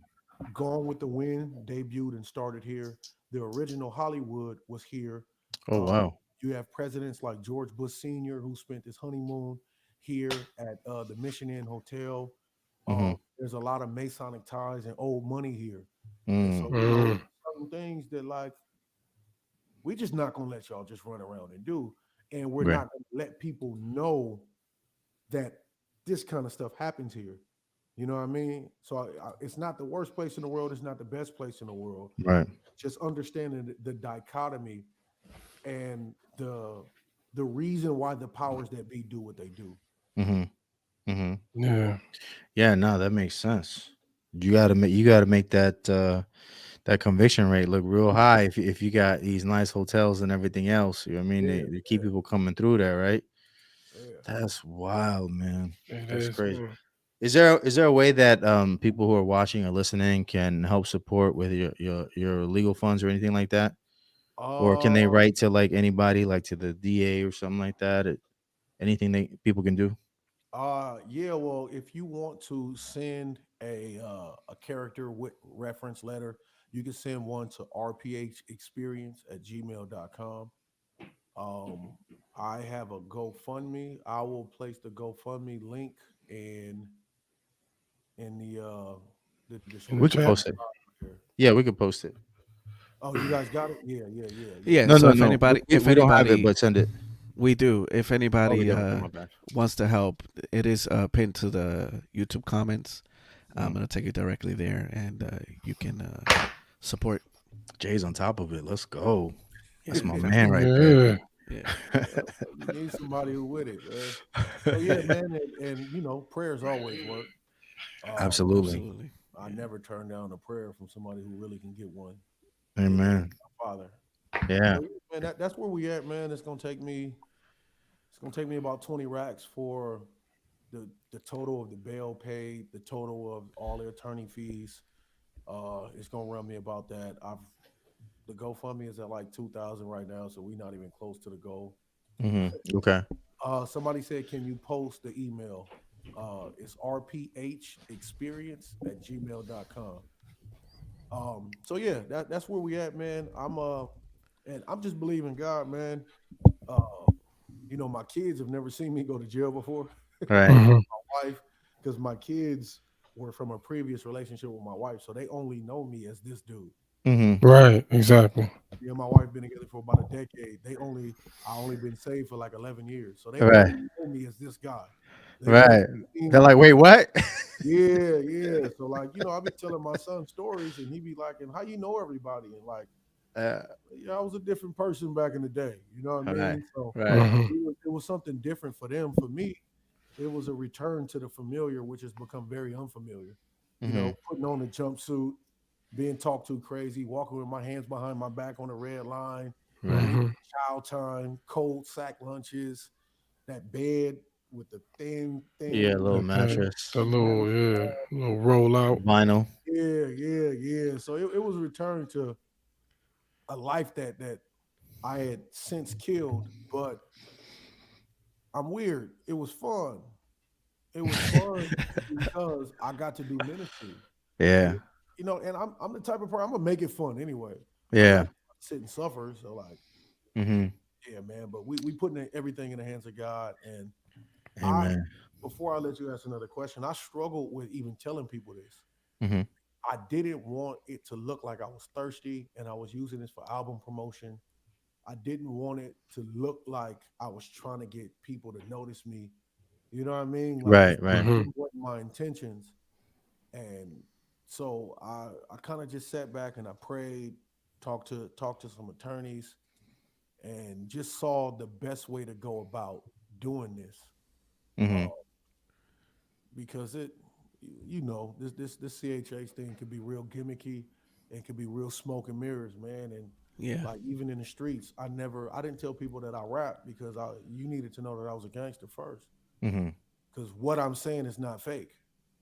Gone with the Wind debuted and started here. The original Hollywood was here. Oh Um, wow. you have presidents like George Bush Sr., who spent his honeymoon here at the Mission Inn Hotel. Mm-hmm. There's a lot of Masonic ties and old money here. And Mm. so, Mm. certain things that like we just not gonna let y'all just run around and do. And we're Right. not gonna let people know that this kind of stuff happens here. You know what I mean? So it's not the worst place in the world. It's not the best place in the world. Right. Just understanding the dichotomy and the reason why the powers that be do what they do. Mm-hmm. Mm-hmm. Yeah. Yeah, no, that makes sense. You gotta make that conviction rate look real high if you got these nice hotels and everything else. You know what I mean? Yeah, They keep people coming through there, right? yeah. That's wild, man. It That's is, crazy. man. Is there a way that people who are watching or listening can help support with your legal funds or anything like that? Or can Uh, they write to like anybody, like to the DA or something like that? Anything they people can do? yeah. Well, if you want to send a character with reference letter, you can send one to rphexperience@gmail.com. Um, I have a GoFundMe. I will place the GoFundMe link in the In the We could description chat. post it. here. Yeah, we could post it. Oh, you guys got it? Yeah, yeah, yeah, yeah. Yeah. No, So no, if no. anybody, We don't have it, but send it. we do. If Oh, we anybody do. Okay, my bad. wants to help, it is pinned to the YouTube comments. I'm Mm. gonna take it directly there, and you can support. Jay's on top of it. Let's go. That's my Yeah. man right there. Yeah. Yeah, You need somebody who with it, man. So yeah, man, and prayers always work. Um, Absolutely. absolutely. I never turn down a prayer from somebody who really can get one. It is Amen. my father. Yeah. So yeah, man, that's where we at, man. It's gonna take me about 20 racks for the total of the bail paid, the total of all the attorney fees. It's gonna run me about that. The GoFundMe is at like 2,000 right now, so we're not even close to the goal. Okay. Somebody said, can you post the email? It's rphexperience@gmail.com. So yeah, that's where we at, man. And I'm just believing God, man. Uh, my kids have never seen me go to jail before. Right. My Hmm. wife, because my kids were from a previous relationship with my wife, so they only know me as this dude. Mm-hmm. Right. Exactly. Me and my wife been together for about a decade. I only been saved for like 11 years, so they Right. only know me as this guy. They've never Right. seen They're me. like, wait, what? Yeah, yeah. So like, I be telling my son stories, and he be like, "And how you know everybody?" And like, uh, I was a different person back in the day. You know what I right. mean? So Right. Hmm. it was something different for them. For me, it was a return to the familiar, which has become very unfamiliar. Mm-hmm. Putting on a jumpsuit, being talked to crazy, walking with my hands behind my back on the red line, Right. leaving Hmm. child time, cold sack lunches, that bed with the Yeah, a thin little The mattress, little, little rollout. vinyl. yeah, yeah, yeah. So it was a return to a life that I had since killed, but I'm weird. It was fun. It was fun because I got to do ministry. And Yeah. and I'm the type of person I'm gonna make it fun anyway. I'm not Yeah. gonna sit and suffer. So like, Mm-hmm. yeah, man. But we putting everything in the hands of God. And I Amen. before I let you ask another question, I struggled with even telling people this. Mm-hmm. I didn't want it to look like I was thirsty and I was using this for album promotion. I didn't want it to look like I was trying to get people to notice me. You know what I mean? Like Right. Right. Hmm. it wasn't my intentions. And so I kind of just sat back and I prayed, talked to some attorneys, and just saw the best way to go about doing this. Uh, Mm-hmm. because this CHH thing could be real gimmicky and could be real smoke and mirrors, man. And Yeah. like even in the streets, I didn't tell people that I rap because you needed to know that I was a gangster first. Mm-hmm. Because what I'm saying is not fake.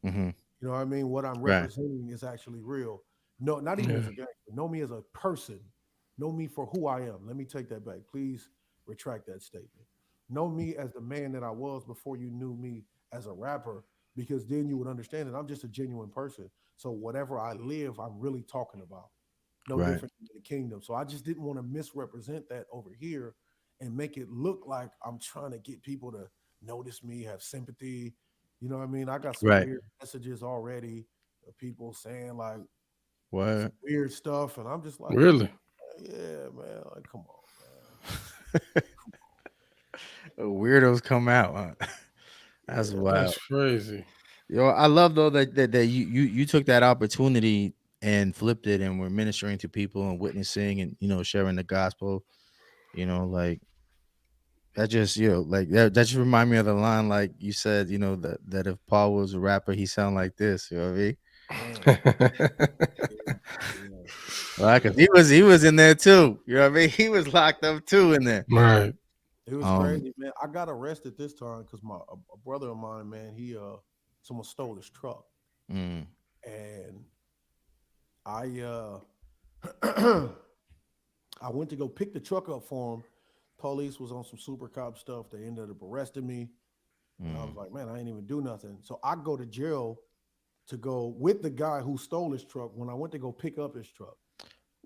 Mm-hmm. You know what I mean? What I'm Right. representing is actually real. No, not even as Yeah. a gangster. Know me as a person. Know me for who I am. Let me take that back. Please retract that statement. Know me as the man that I was before you knew me as a rapper, because then you would understand that I'm just a genuine person. So whatever I live, I'm really talking about. No Right. different in the kingdom. So I just didn't want to misrepresent that over here and make it look like I'm trying to get people to notice me, have sympathy. You know what I mean? I got some Right. weird messages already of people saying like some What? weird stuff, and I'm just like, Really? yeah, man, like come on, man. Weirdos come out. Huh? That's Yeah, wild. That's crazy. Yo, I love though that you took that opportunity and flipped it and were ministering to people and witnessing and sharing the gospel. Like that just like that just remind me of the line like you said, that if Paul was a rapper, he sound like this. You know what I mean? man. Yeah, yeah. Like, You 'cause know, he was in there too. You know what I mean? He was locked up too in there. Right. it was Um, crazy, man. I got arrested this time because a brother of mine, man, he someone stole his truck, mm, and I I went to go pick the truck up for him. Police was on some super cop stuff. They ended up arresting me, and I was mm. like, man, I ain't even do nothing. So I go to jail to go with the guy who stole his truck when I went to go pick up his truck.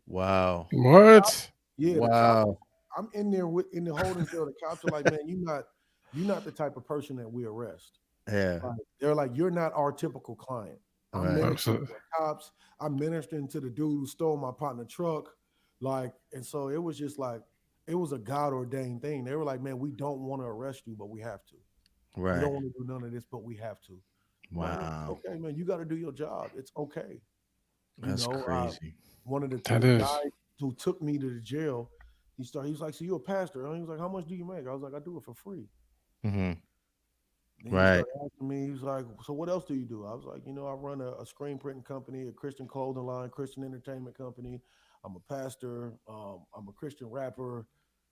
Wow. What? Yeah, the cops. Wow. I'm in there in the holding cell. The cops are like, man, you're not the type of person that we arrest. Yeah. Like, they're like, you're not our typical client. I'm Right. ministering to Absolutely. the cops. I'm ministering to the dude who stole my partner truck. Like, and so it was just like, it was a God ordained thing. They were like, man, we don't want to arrest you, but we have to. We Right. don't want to do none of this, but we have to. Man, it's Wow. okay, man. You got to do your job. It's okay. You That's know, crazy. one of That the is. guys who took me to the jail, he was like, so you're a pastor? And he was like, how much do you make? I was like, I do it for free. Hmm. Then he Right. started asking me, he was like, so what else do you do? I was like, I run a screen printing company, a Christian clothing line, Christian entertainment company. I'm a pastor. I'm a Christian rapper.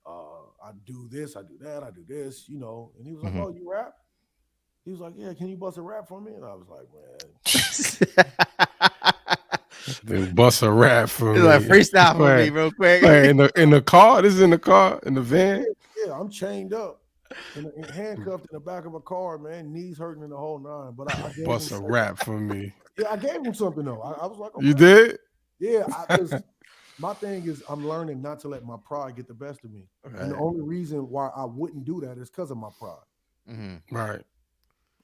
I do this, I do that, I do this. And he was like, Hmm. oh, you rap? He was like, yeah, can you bust a rap for me? And I was like, man, Then bust a rap for He's like me. freestyle for me Man, real quick. man, in the car. This is in the car, in the yeah, van. yeah, I'm chained up and handcuffed in the back of a car, man, knees hurting in the whole nine. But I gave him Bust a something. rap for me. Yeah, I gave him something though. I was like, You okay. did? Yeah, because my thing is I'm learning not to let my pride get the best of me. And the Right. only reason why I wouldn't do that is because of my pride. Hmm. Right.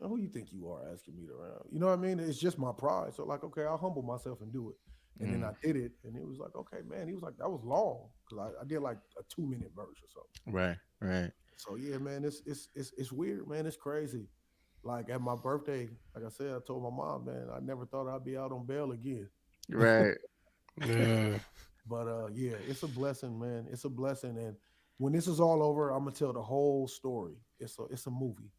Now, who you think you are asking me to around? You know what I mean? It's just my pride. So like, okay, I'll humble myself and do it. And then I did it, and it was like, okay, man. He was like, that was long because I did like a 2-minute verse or something. Right. Right. So yeah, man, it's weird, man. It's crazy. Like at my birthday, like I said, I told my mom, man, I never thought I'd be out on bail again. Right. Yeah. But yeah, it's a blessing, man. It's a blessing, and when this is all over, I'm gonna tell the whole story. It's a movie.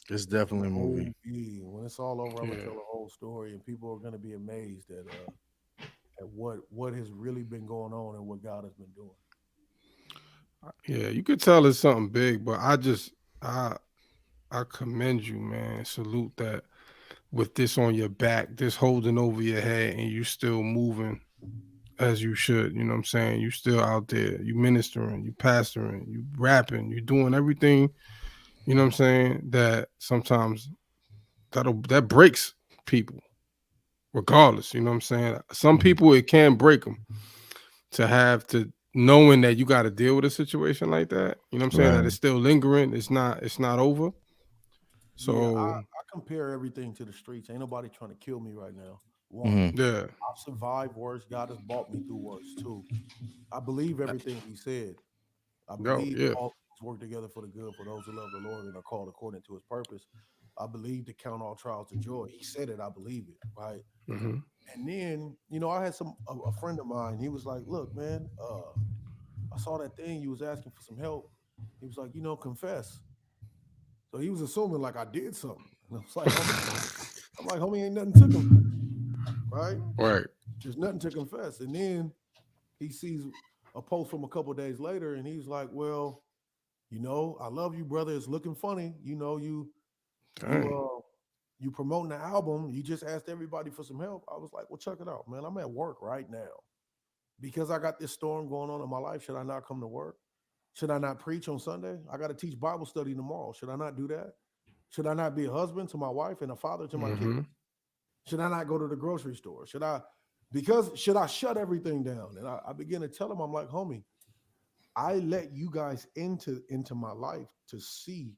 It's It's a definitely a movie. movie. When it's all over, I'm gonna Yeah. tell the whole story, and people are gonna be amazed at what has really been going on and what God has been doing. Yeah. You could tell it's something big, but I I commend you, man. Salute that with this on your back, this holding over your head, and you still moving as you should. You know what I'm saying? You still out there. You ministering, you pastoring, you rapping, you doing everything. You know what I'm saying? That sometimes that breaks people, regardless. You know what I'm saying? Some Mhm. people it can break them to have to knowing that you got to deal with a situation like that. You know what I'm saying? That Right. it's still lingering. It's not over. Yeah, So I compare everything to the streets. Ain't nobody trying to kill me right now. One, Hmm. yeah. I've survived worse. God has brought me through worse too. I believe everything He said. I Yo, believe yeah. all things work together for the good for those who love the Lord and are called according to His purpose. I believe to count all trials to joy. He said it. I believe it. Right. Hmm. And then, I had a friend of mine. He was like, "Look, man, I saw that thing. You was asking for some help." He was like, confess. So he was assuming like I did something. And I was like, "Homie," "Homie, ain't nothing to confess, right? Right. There's nothing to confess." And then he sees a post from a couple of days later, and he's like, "Well, I love you, brother. It's looking funny. You Dang. you promoting the album. You just asked everybody for some help." I was like, "Well, check it out, man. I'm at work right now because I got this storm going on in my life. Should I not come to work? Should I not preach on Sunday? I got to teach Bible study tomorrow. Should I not do that? Should I not be a husband to my wife and a father to my kids?" Hmm. Should I not go to the grocery store? Should I shut everything down? And I begin to tell him, I'm like, homie, I let you guys into my life to see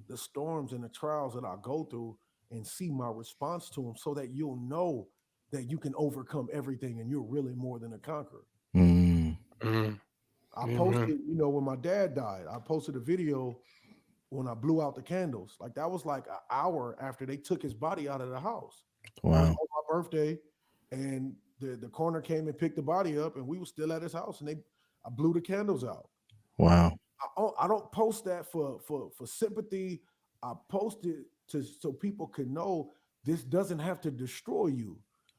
the storms and the trials that I go through and see my response to them so that you'll know that you can overcome everything and you're really more than a conqueror. Mm. Mm. I Amen. posted, when my dad died, I posted a video when I blew out the candles. Like that was like an hour after they took his body out of the house. It was Wow. on my birthday, and the coroner came and picked the body up, and we were still at his house, and I blew the candles out. Wow. I don't post that for sympathy. I post it so people can know this doesn't have to destroy you.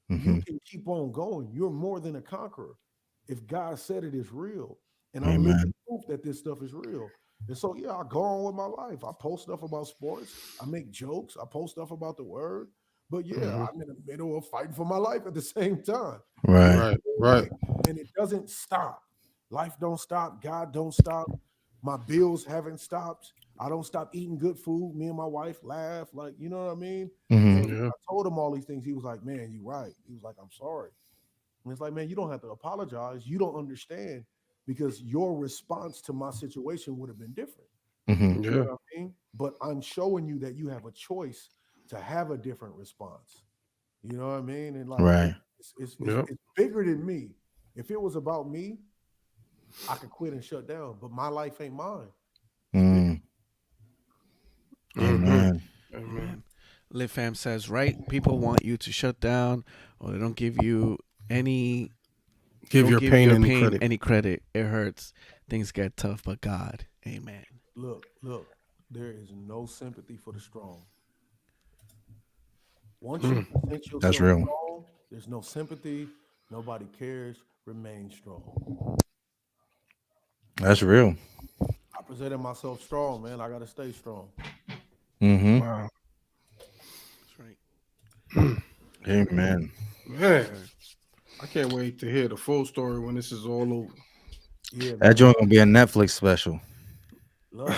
You Hmm. can keep on going. You're more than a conqueror. If God said it is real, and I'm living Amen. proof that this stuff is real. And so, yeah, I go on with my life. I post stuff about sports. I make jokes. I post stuff about the word. But yeah, Hmm. I'm in the middle of fighting for my life at the same time. You know Right. Right. what I mean? Right. And it doesn't stop. Life don't stop. God don't stop. My bills haven't stopped. I don't stop eating good food. Me and my wife laugh. Like, you know what I mean? Hmm. And Yeah. I told him all these things. He was like, man, you're right. He was like, I'm sorry. And it's like, man, you don't have to apologize. You don't understand because your response to my situation would have been different. Hmm. You know Yeah. what I mean? But I'm showing you that you have a choice to have a different response. You know what I mean? And like, Right. Yep. it's bigger than me. If it was about me, I could quit and shut down. But my life ain't mine. It's bigger. Mm. Hmm. Amen. Amen. Amen. Liv Fam says, right? People want you to shut down, or they don't give you any. They Give don't your give pain your any pain credit. any credit. It hurts. Things get tough, but God, Amen. Look. There is no sympathy for the strong. Once you Mm. present That's yourself real. strong, there's no sympathy. Nobody cares. Remain strong. That's real. I presented myself strong, man. I got to stay strong. Hmm. Wow. That's right. Mm. That's right. Amen. Yes, Man, sir. I can't wait to hear the full story when this is all over. Yeah, That man. joint gonna be a Netflix special. Look,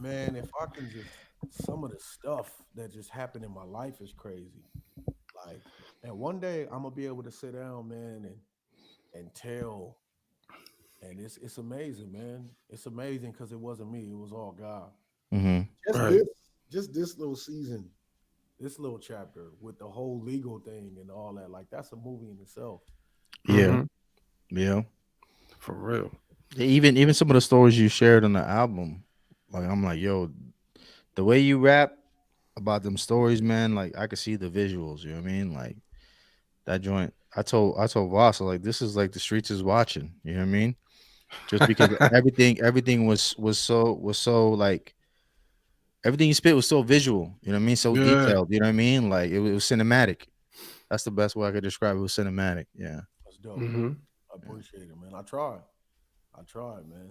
man, if I can just some of the stuff that just happened in my life is crazy. Like, and one day I'm gonna be able to sit down, man, and tell. And it's amazing, man. It's amazing because it wasn't me. It was all God. Hmm. Just Right. this, just this little season, this little chapter with the whole legal thing and all that. Like that's a movie in itself. Yeah. Hmm. Yeah. For real. Even some of the stories you shared on the album, like I'm like, yo, the way you rap about them stories, man, like I could see the visuals. You know what I mean? Like that joint. I told Voss, like this is like the streets is watching. You know what I mean? Just because everything was so like everything you spit was so visual. You know what I mean? So Yeah. detailed. You know what I mean? Like it was cinematic. That's the best way I could describe it. It was cinematic. Yeah. That's dope. Hmm. I appreciate it, man. I tried. I tried, man.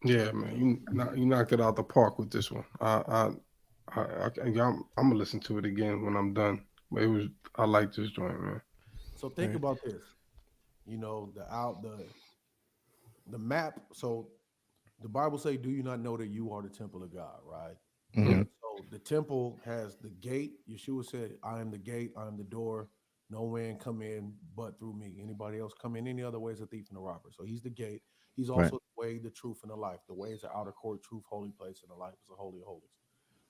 Yeah, man. You knocked it out the park with this one. I'm gonna listen to it again when I'm done. But it was I like this joint, man. So think Right. about this. The map. So the Bible say, "Do you not know that you are the temple of God?" Right. Hmm. Mm. So the temple has the gate. Yeshua said, "I am the gate. I am the door. No man come in but through me. Anybody else come in any other way is a thief and a robber." So he's the gate. He's Right. also the way, the truth, and the life. The way is the outer court, truth, holy place, and the life is the holy of holies.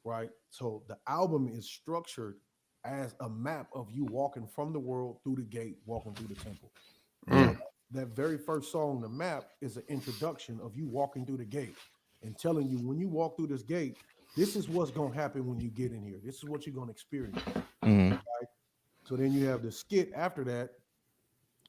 Right. So the album is structured as a map of you walking from the world through the gate, walking through the temple. Yeah. So that very first song, the map, is an introduction of you walking through the gate and telling you when you walk through this gate, this is what's gonna happen when you get in here. This is what you're gonna experience. Hmm. Right. So then you have the skit after that.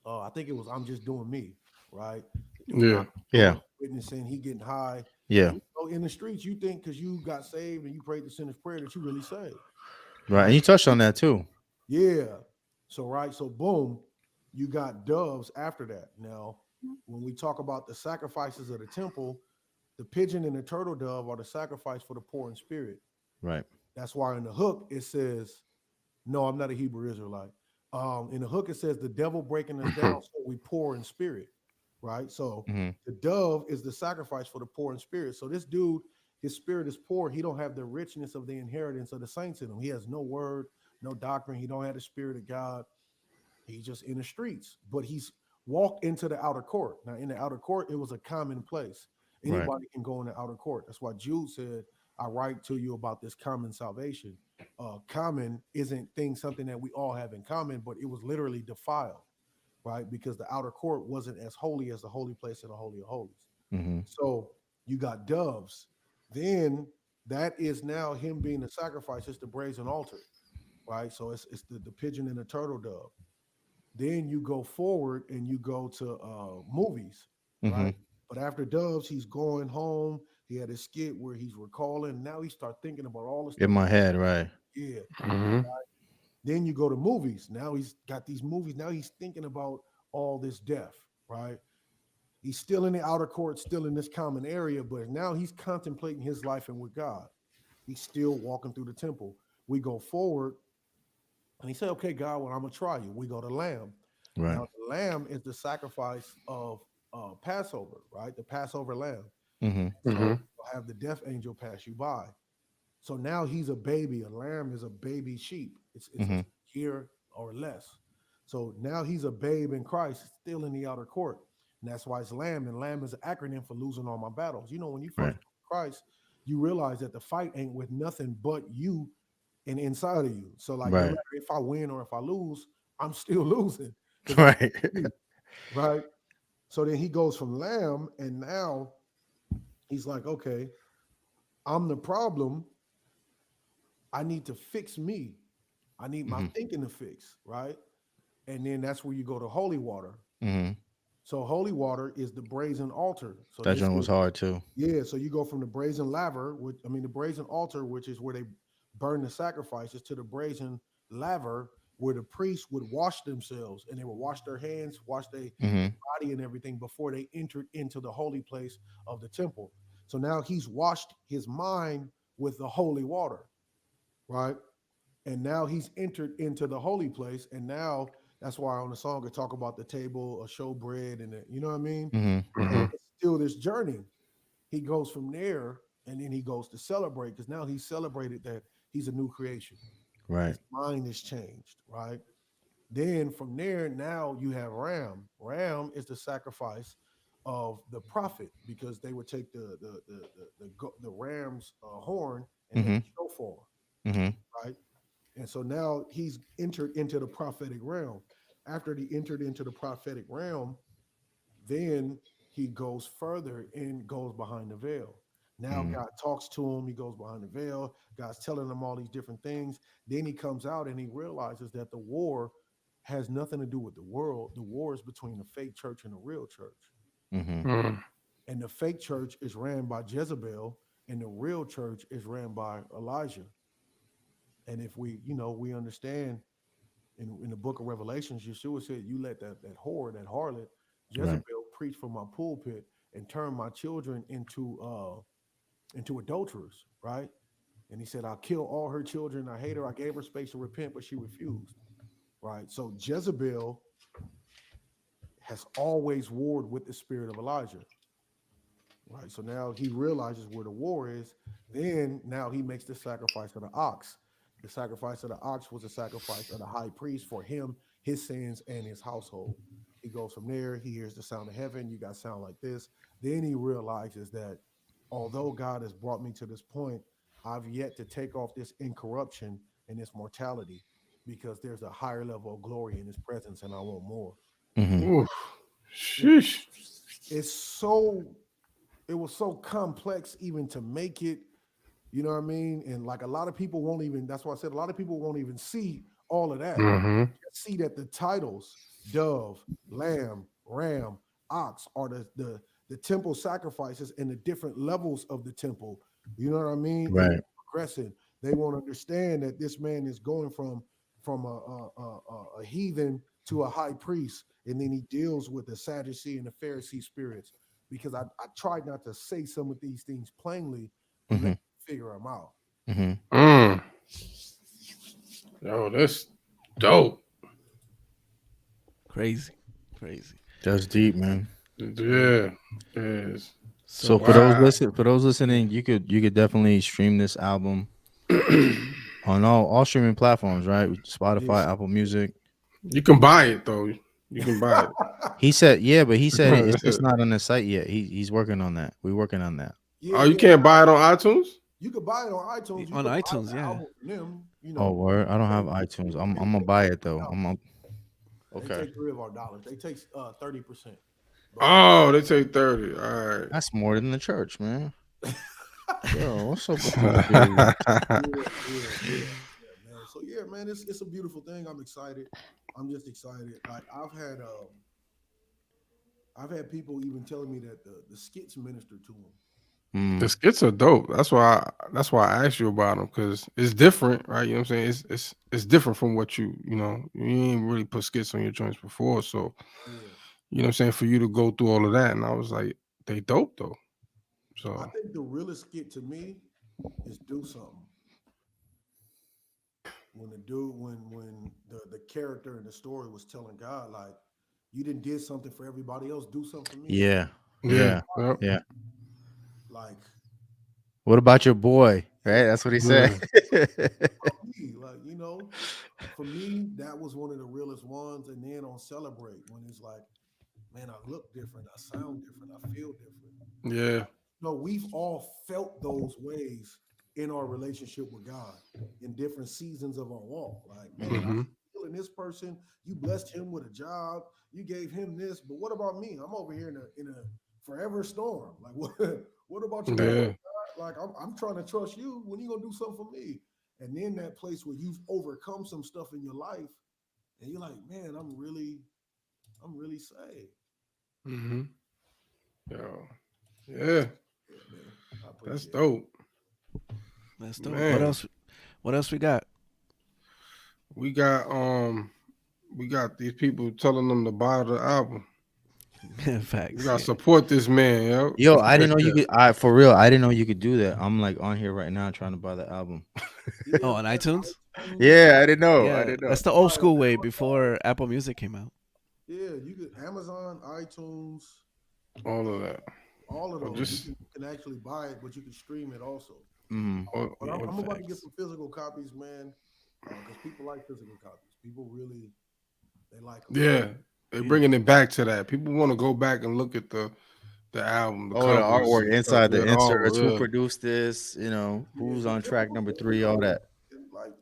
I think it was I'm just doing me, right? The dude Yeah. knocking on the Yeah. door, witnessing, he getting high. Yeah. And in the streets, you think because you got saved and you prayed the sinner's prayer that you really saved, Right. And right? you touched on that too. Yeah. So right, so boom, you got doves after that. Now, when we talk about the sacrifices of the temple, the pigeon and the turtle dove are the sacrifice for the poor in spirit. Right. That's why in the hook it says, "No, I'm not a Hebrew Israelite." In the hook it says, "The devil breaking us down, so we poor in spirit." Right. So Hmm. the dove is the sacrifice for the poor in spirit. So this dude, his spirit is poor. He don't have the richness of the inheritance of the saints in him. He has no word, no doctrine. He don't have the spirit of God. He's just in the streets, but he's walked into the outer court. Now, in the outer court, it was a common place. Right. Anybody can go in the outer court. That's why Jude said, I write to you about this common salvation. Common isn't something that we all have in common, but it was literally defiled, right? Because the outer court wasn't as holy as the holy place in the Holy of Holies. Mm-hmm. So you got doves. Then that is now him being the sacrifice. It's the brazen altar, right? So it's the pigeon and the turtle dove. Then you go forward and you go to movies, Mm-hmm. right? But after Doves, he's going home. He had a skit where he's recalling. Now he start thinking about all the stuff In my head, right. Yeah. Mm-hmm. Then you go to movies. Now he's got these movies. Now he's thinking about all this death, right? He's still in the outer court, still in this common area, but now he's contemplating his life and with God. He's still walking through the temple. We go forward, and he said, okay, God, well, I'm going to try you. We go to lamb. Right. Now, the lamb is the sacrifice of Passover, right? The Passover lamb. Mm-hmm. So Mm-hmm. you'll have the death angel pass you by. So now he's a baby. A lamb is a baby sheep. It's Mhm. a year or less. So now he's a babe in Christ, still in the outer court. And that's why it's lamb. And lamb is an acronym for losing all my battles. You know, when you first Right. come to Christ, you realize that the fight ain't with nothing but you and inside of you. So like no Right. matter if I win or if I lose, I'm still losing. 'Cause Right. right? So then he goes from lamb, and now he's like, okay, I'm the problem. I need to fix me. I need my Mhm. thinking to fix, right? And then that's where you go to holy water. Mm-hmm. So holy water is the brazen altar. So That this joint is was hard too. yeah. So you go from the brazen laver, the brazen altar, which is where they burn the sacrifices, to the brazen laver, where the priests would wash themselves and they would wash their hands, wash their Mm-hmm. body and everything before they entered into the holy place of the temple. So now he's washed his mind with the holy water, right? And now he's entered into the holy place. And now that's why on the song I talk about the table, a showbread, and you know what I mean? Mm-hmm. Mm-hmm. It's still this journey. He goes from there and then he goes to celebrate because now he's celebrated that he's a new creation. Right. His mind is changed, right? Then from there, now you have Ram. Ram is the sacrifice of the prophet because they would take the ram's horn and make Mm-hmm. a shofar, Mm-hmm. right? And so now he's entered into the prophetic realm. After he entered into the prophetic realm, then he goes further and goes behind the veil. Now Mm-hmm. God talks to him. He goes behind the veil. God's telling him all these different things. Then he comes out and he realizes that the war has nothing to do with the world. The war is between the fake church and the real church. Mm-hmm. Mm-hmm. And the fake church is ran by Jezebel, and the real church is ran by Elijah. And if we understand in the book of Revelations, Yeshua said, you let that whore, that harlot, Jezebel, Right. preach from my pulpit and turn my children into adulterers, right? And he said, I'll kill all her children. I hate her. I gave her space to repent, but she refused, right? So Jezebel has always warred with the spirit of Elijah, right? So now he realizes where the war is. Then now he makes the sacrifice of the ox. The sacrifice of the ox was a sacrifice of the high priest for him, his sins, and his household. He goes from there. He hears the sound of heaven. You got sound like this. Then he realizes that although God has brought me to this point, I've yet to take off this incorruption and this mortality because there's a higher level of glory in his presence and I want more. Mm-hmm. Ooh. Sheesh. It was so complex even to make it, you know what I mean? And like a lot of people won't even, that's why I said a lot of people won't even see all of that. Mm-hmm. Just see that the titles, dove, lamb, ram, ox, are the temple sacrifices and the different levels of the temple. You know what I mean? And Right. progressing. They won't understand that this man is going from a heathen to a high priest, and then he deals with the Sadducee and the Pharisee spirits. Because I tried not to say some of these things plainly, but let Mm-hmm. me figure them out. Mm-hmm. Mm. Yo, that's dope. Crazy. That's deep, man. Yeah. Yes. So So for Wow. those listening, you could definitely stream this album on all streaming platforms, right? Yeah. Spotify, Apple Music. You can buy it though. You can buy it. He said, yeah, but he said it's not on the site yet. He's working on that. We're working on that. Yeah, Oh, you yeah. can't buy it on iTunes? You could buy it on iTunes. You On could buy iTunes, the yeah. album from them. You Oh, know, word. I don't have they iTunes. I'm they gonna take buy it though. they Okay. take $3 of our dollars. They take 30%. Oh, they take 30. All right. That's more than the church, man. Yo, what's up with these dudes? Yeah, man. So yeah, man, it's a beautiful thing. I'm excited. I'm just excited. Like I've had people even telling me that the skits minister to them. The skits are dope. That's why I asked you about them, because it's different, right? You know what I'm saying? It's different from what you ain't really put skits on your joints before. So Yeah. you know what I'm saying, for you to go through all of that, and I was like, they dope though. I So think the realest skit to me is do something. When the character in the story was telling God, like, you didn't did something for everybody else, do something for me. Yeah. yeah. Like What about your boy? Right? That's what he said. me, like, for me, that was one of the realest ones. And then on Celebrate, when it's like, man, I look different, I sound different, I feel different. Yeah. No, we've all felt those ways in our relationship with God in different seasons of our walk. Like, man, I'm feeling this person. You blessed him with a job. You gave him this. But what about me? I'm over here in a forever storm. Like, what about your boy? Yeah. Like, I'm trying to trust you. When you gonna do something for me? And then that place where you've overcome some stuff in your life, and you're like, man, I'm really saved. Mm-hmm. Yo. Yeah. Yeah, man. That's dope. That's dope. Man. What else we got? We got these people telling them to buy the album. Facts. You gotta support this man, Yo, I didn't know you could. For real, I didn't know you could do that. I'm like on here right now trying to buy the album. Oh, on iTunes? Yeah, I didn't know. Yeah, I didn't know. that's the old school way before Apple Music came out. Yeah, you could Amazon, iTunes, all of that. All of Or those. just- You can actually buy it, but you can stream it also. Mm-hmm. But I'm about to get some physical copies, man, because people like physical copies. People really, they like them. Yeah, they're bringing it back to that. People want to go back and look at the album, the The covers, artwork and inside stuff. the Yeah, inserts. Who yeah. produced this? Who's on track number 3? All that.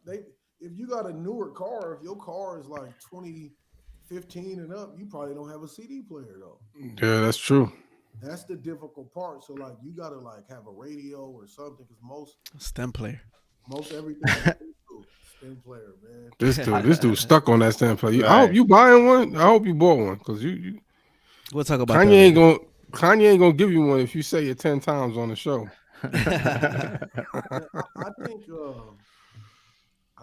Like if you got a newer car, if your car is like 2015 and up, you probably don't have a CD player though. Yeah, that's true. That's the difficult part. So like you gotta like have a radio or something, because stem player. Most everything is stem player, man. This dude stuck on that stem player. I hope you buying one. I hope you bought one, because you. We'll talk about Kanye that. Kanye ain't gonna give you one if you say it 10 times on the show. I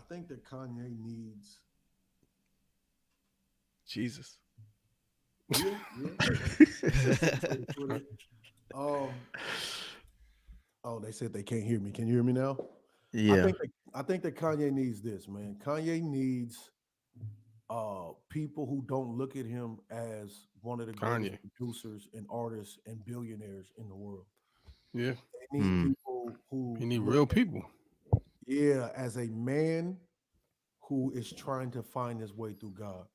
think that Kanye needs Jesus. Yeah. Oh, they said they can't hear me. Can you hear me now? Yeah. I think that Kanye needs this, man. Kanye needs people who don't look at him as one of the greatest producers and artists and billionaires in the world. Yeah. They need people who need real people. Yeah, as a man who is trying to find his way through God.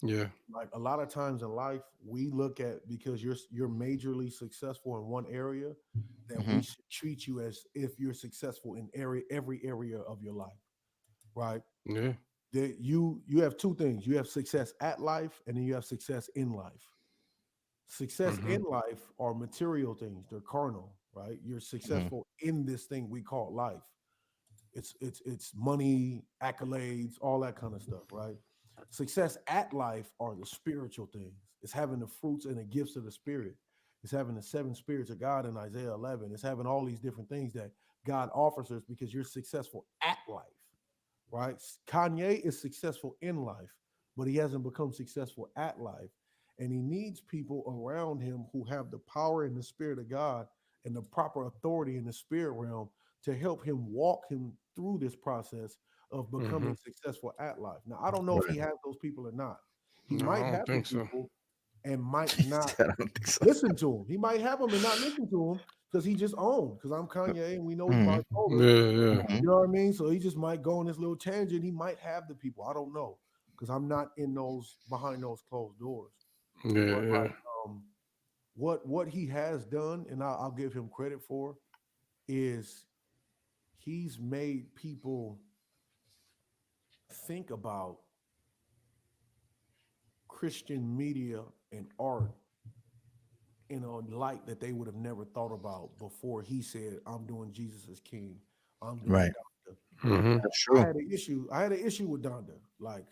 Yeah. Like a lot of times in life, we look at, because you're majorly successful in one area, that we should treat you as if you're successful in every area of your life, right? Yeah. That you have two things. You have success at life, and then you have success in life. Success in life are material things. They're carnal, right? You're successful in this thing we call life. It's money, accolades, all that kind of stuff, right? Success at life are the spiritual things. It's having the fruits and the gifts of the Spirit. It's having the 7 spirits of God in Isaiah 11. It's having all these different things that God offers us because you're successful at life, right? Kanye is successful in life, but he hasn't become successful at life. And he needs people around him who have the power and the Spirit of God and the proper authority in the spirit realm to help him walk him through this process of becoming successful at life. Now, I don't know if he has those people or not. He might have those people and might not listen to him. He might have them and not listen to him because he just owned. Because I'm Kanye, and we know he's Mhm. bipolar. Yeah. You know what I mean? So he just might go on this little tangent. He might have the people. I don't know because I'm not in those behind those closed doors. But Yeah. like, what he has done, and I'll give him credit for, is he's made people think about Christian media and art in a light that they would have never thought about before he said, "I'm doing Jesus as King. I'm doing Right. Donda." Mm-hmm. That's I true. had an issue. I had an issue with Donda. Like,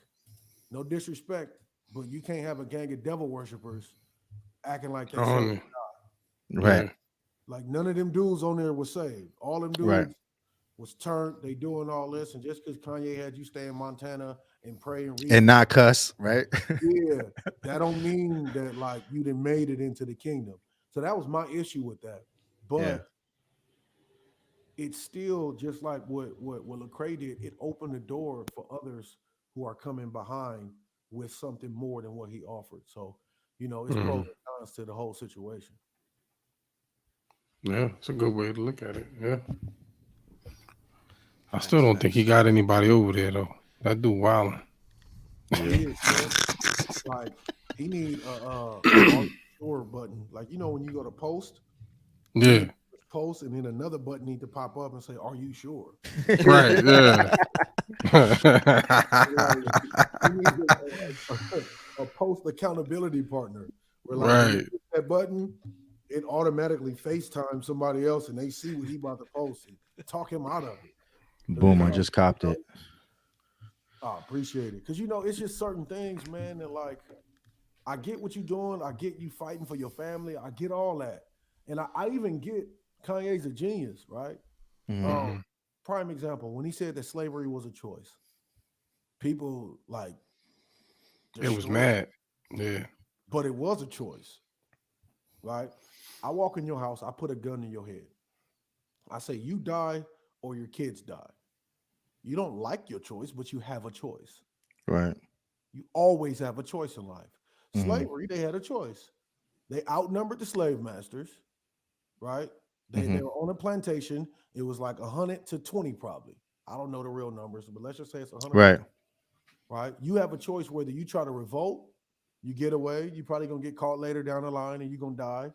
no disrespect, but you can't have a gang of devil worshippers acting like they serve. On Right. Yeah. Like none of them dudes on there was saved. All them Right. dudes was turned. They doing all this, and just because Kanye had you stay in Montana and pray and read, And not cuss, right? yeah, that don't mean that like you done made it into the kingdom. So that was my issue with that. Yeah. But it's still just like what Lecrae did. It opened the door for others who are coming behind with something more than what he offered. So it's pros Mhm. and cons to the whole situation. Yeah. It's a good way to look at it. Yeah. I Facts, still don't think he facts. got anybody over there though. That dude wilding. He is, man. Like he need a are you sure button. Like when you go to post, he Yeah. needs to post, and then another button need to pop up and say, "Are you sure?" Right. Yeah. Like, he needs a post accountability partner where, like, when he Right. hits that button, it automatically FaceTime somebody else, and they see what he about to post and talk him out of it. Because it's Boom! I like, just copped it. I appreciate it. Because it's just certain things, man, that like I get what you're doing. I get you fighting for your family. I get all that. And I even get Kanye's a genius, right? Mhm. Um, prime example, when he said that slavery was a choice, people like It was destroyed, mad. Yeah. but it was a choice, right? I walk in your house, I put a gun in your head. I say, you die or your kids die. You don't like your choice, but you have a choice. Right. You always have a choice in life. Mhm. Slavery, they had a choice. They outnumbered the slave masters, right? They Mhm. were on a plantation. It was like 100 to 20 probably. I don't know the real numbers, but let's just say it's 100 to Right. 20, right? You have a choice whether you try to revolt, you get away, you're probably gonna get caught later down the line and you're gonna die,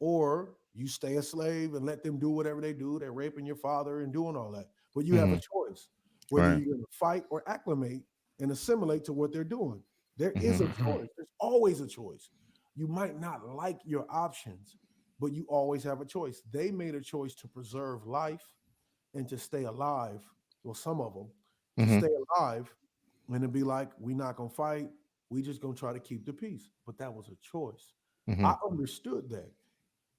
or you stay a slave and let them do whatever they do. They're raping your father and doing all that. But you have a Mhm. choice whether Right. you're gonna fight or acclimate and assimilate to what they're doing. There is a Mhm. Mhm. choice. There's always a choice. You might not like your options, but you always have a choice. They made a choice to preserve life and to stay alive. Well, some of them to Mhm. stay alive and to be like, we're not gonna fight. We just gonna try to keep the peace. But that was a choice. I Mhm. understood that.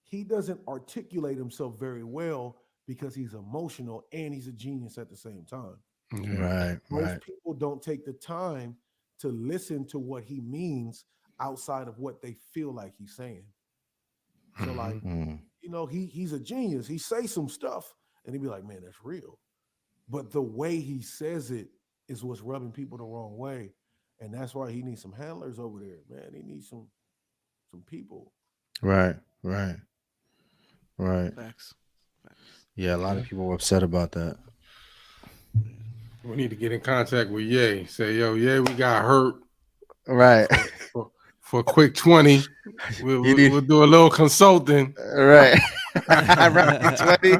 He doesn't articulate himself very well because he's emotional and he's a genius at the same time. Yeah. Right. Most Right. people don't take the time to listen to what he means outside of what they feel like he's saying. So like, Mhm. Mhm. he's a genius. He say some stuff and he'd be like, man, that's real. But the way he says it is what's rubbing people the wrong way. And that's why he needs some handlers over there, man. He needs some people. Right. Right. Right. Facts. Facts. Yeah, a lot Yeah. of people were upset about that. We need to get in contact with Ye. Say, yo, Ye, we got hurt Right. for a quick 20. We'll, You we'll, need we'll do a little consulting. right. Around 20.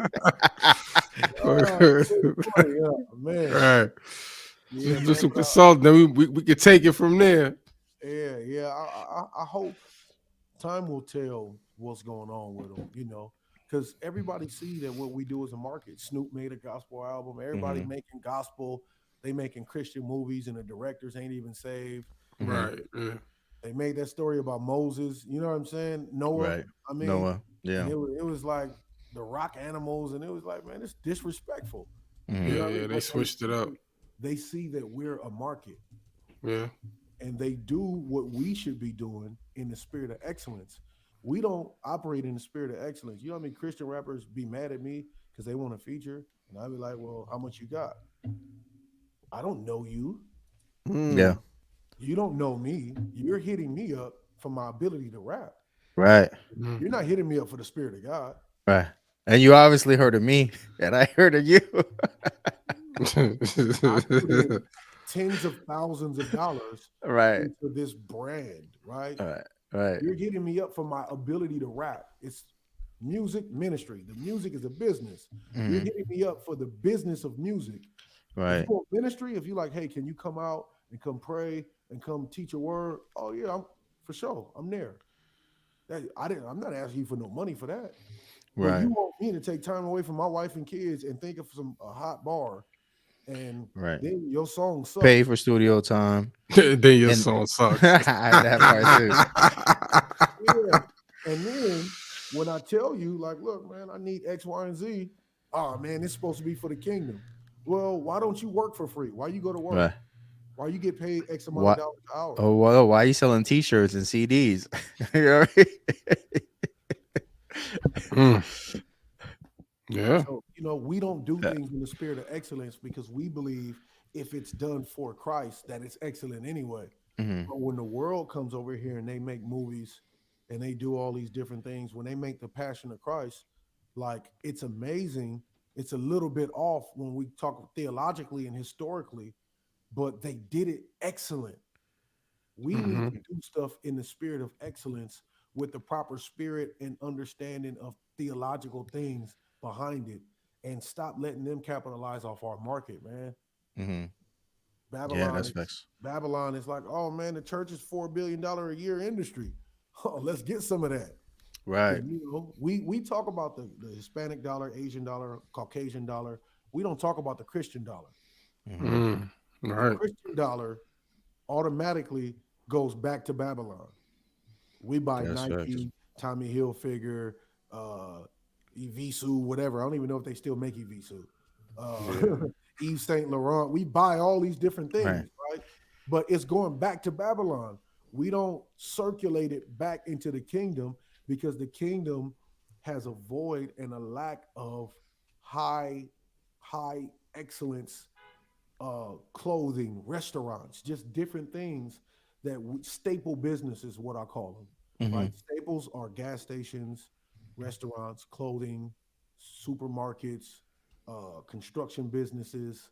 Oh, quick 20, yeah, man. Right. Yeah, Let's do man. some consulting. Then we could take it from there. Yeah. I hope time will tell what's going on with them, because everybody see that what we do is a market. Snoop made a gospel album. Everybody Mhm. making gospel. They making Christian movies, and the directors ain't even saved. Mhm. Right. Yeah. They made that story about Moses. You know what I'm saying? Noah. Right. I mean, Noah. and Yeah. it was like the rock animals, and it was like, man, it's disrespectful. You Mhm. know Yeah. what I mean? Yeah. They But switched it up. they see that we're a market, Yeah. and they do what we should be doing in the spirit of excellence. We don't operate in the spirit of excellence. You know what I mean? Christian rappers be mad at me because they want a feature, and I be like, well, how much you got? I don't know you. Yeah. Mm. You don't know me. You're hitting me up for my ability to rap. Right. Mhm. You're not hitting me up for the spirit of God. Right. And you obviously heard of me, and I heard of you. I put in tens of thousands of dollars Right. into this brand, right? Right. Right. You're hitting me up for my ability to rap. It's music ministry. The music is a business. You're Mhm. hitting me up for the business of music. If you Right. want ministry, if you like, hey, can you come out and come pray and come teach a word? Oh yeah, I'm for sure. I'm there. I'm not asking you for no money for that. But Right. you want me to take time away from my wife and kids and think of a hot bar, and Right. then your song Pay sucks. for studio time. Then your And song sucks. that part too. Yeah. And then when I tell you, like, look, man, I need X, Y, and Z. Oh man, it's supposed to be for the kingdom. Well, why don't you work for free? Why you go to work? Right. Why you get paid X amount of What? dollars an hour? Oh, well, why are you selling T-shirts and CDs? You know what I mean? Mm, yeah. So, we don't do things in the spirit of excellence because we believe if it's done for Christ, that it's excellent anyway. Mm-hmm. But when the world comes over here and they make movies and they do all these different things, when they make the passion of Christ, like it's amazing. It's a little bit off when we talk theologically and historically, but they did it excellent. We need Hmm. to do stuff in the spirit of excellence with the proper spirit and understanding of theological things behind it and stop letting them capitalize off our market, man. Mm-hmm. Yeah, Babylon that's is facts. Babylon is like, oh man, the church is $4 billion a year industry. Oh, let's get some of that. Right. Because we talk about the Hispanic dollar, Asian dollar, Caucasian dollar. We don't talk about the Christian dollar. Mm-hmm. Mm, The right. Christian dollar automatically goes back to Babylon. We buy That's facts. Nike, Tommy Hilfiger, Evisu, whatever. I don't even know if they still make Evisu. Yeah. Yves Saint Laurent. We buy all these different Right. things, right? But it's going back to Babylon. We don't circulate it back into the kingdom because the kingdom has a void and a lack of high, high excellence clothing, restaurants, just different things that staple business is what I call them, Mm-hmm. right? Staples are gas stations, restaurants, clothing, supermarkets, construction businesses,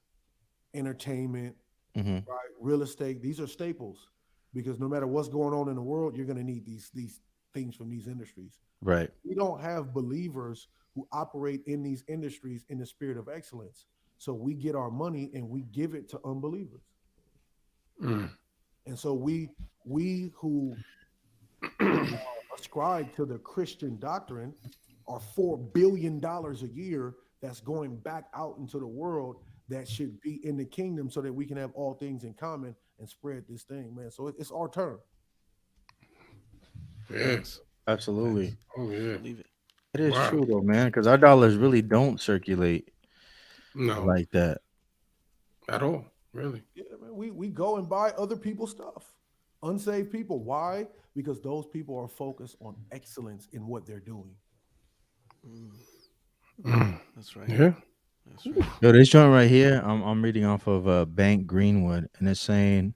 entertainment, Mm-hmm. right? Real estate. These are staples because no matter what's going on in the world, you're going to need these things from these industries. Right. We don't have believers who operate in these industries in the spirit of excellence. So we get our money and we give it to unbelievers. Mm. And so we who ascribe to the Christian doctrine are $4 billion a year that's going back out into the world that should be in the kingdom so that we can have all things in common and spread this thing, man. So it's our turn. Yeah. Facts. Absolutely. Facts. Oh yeah. Believe it. It is Wow. true though, man, because our dollars really don't circulate No, like that. at all. Really. Yeah, man. We go and buy other people's stuff. Unsaved people. Why? Because those people are focused on excellence in what they're doing. Mm. That's right. Yeah. That's right. Yo, this joint right here, I'm reading off of Bank Greenwood, and it's saying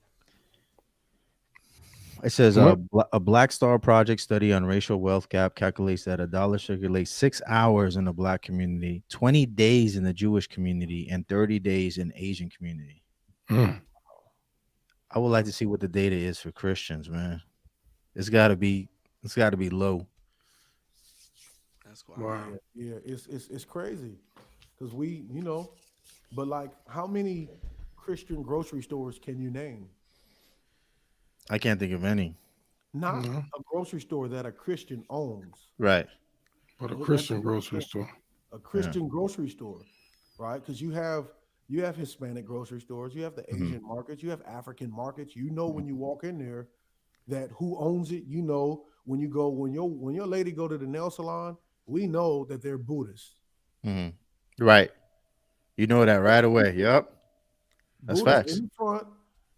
it says What? a Black Star Project study on racial wealth gap calculates that a dollar circulates 6 hours in the Black community, 20 days in the Jewish community, and 30 days in Asian community. Mm. I would like to see what the data is for Christians, man. It's got to be low. That's wild. Wow. Yeah, it's crazy because but like, how many Christian grocery stores can you name? I can't think of any. Not No. a grocery store that a Christian owns. Right. But a That's Christian grocery store. a Christian grocery store, right? Because you have Hispanic grocery stores, you have the Mhm. Asian markets, you have African markets. You know when you walk in there that who owns it. You know when your lady go to the nail salon, we know that they're Buddhists. Mhm. Right. You know that right away. Yep. That's Buddha's facts. in the front.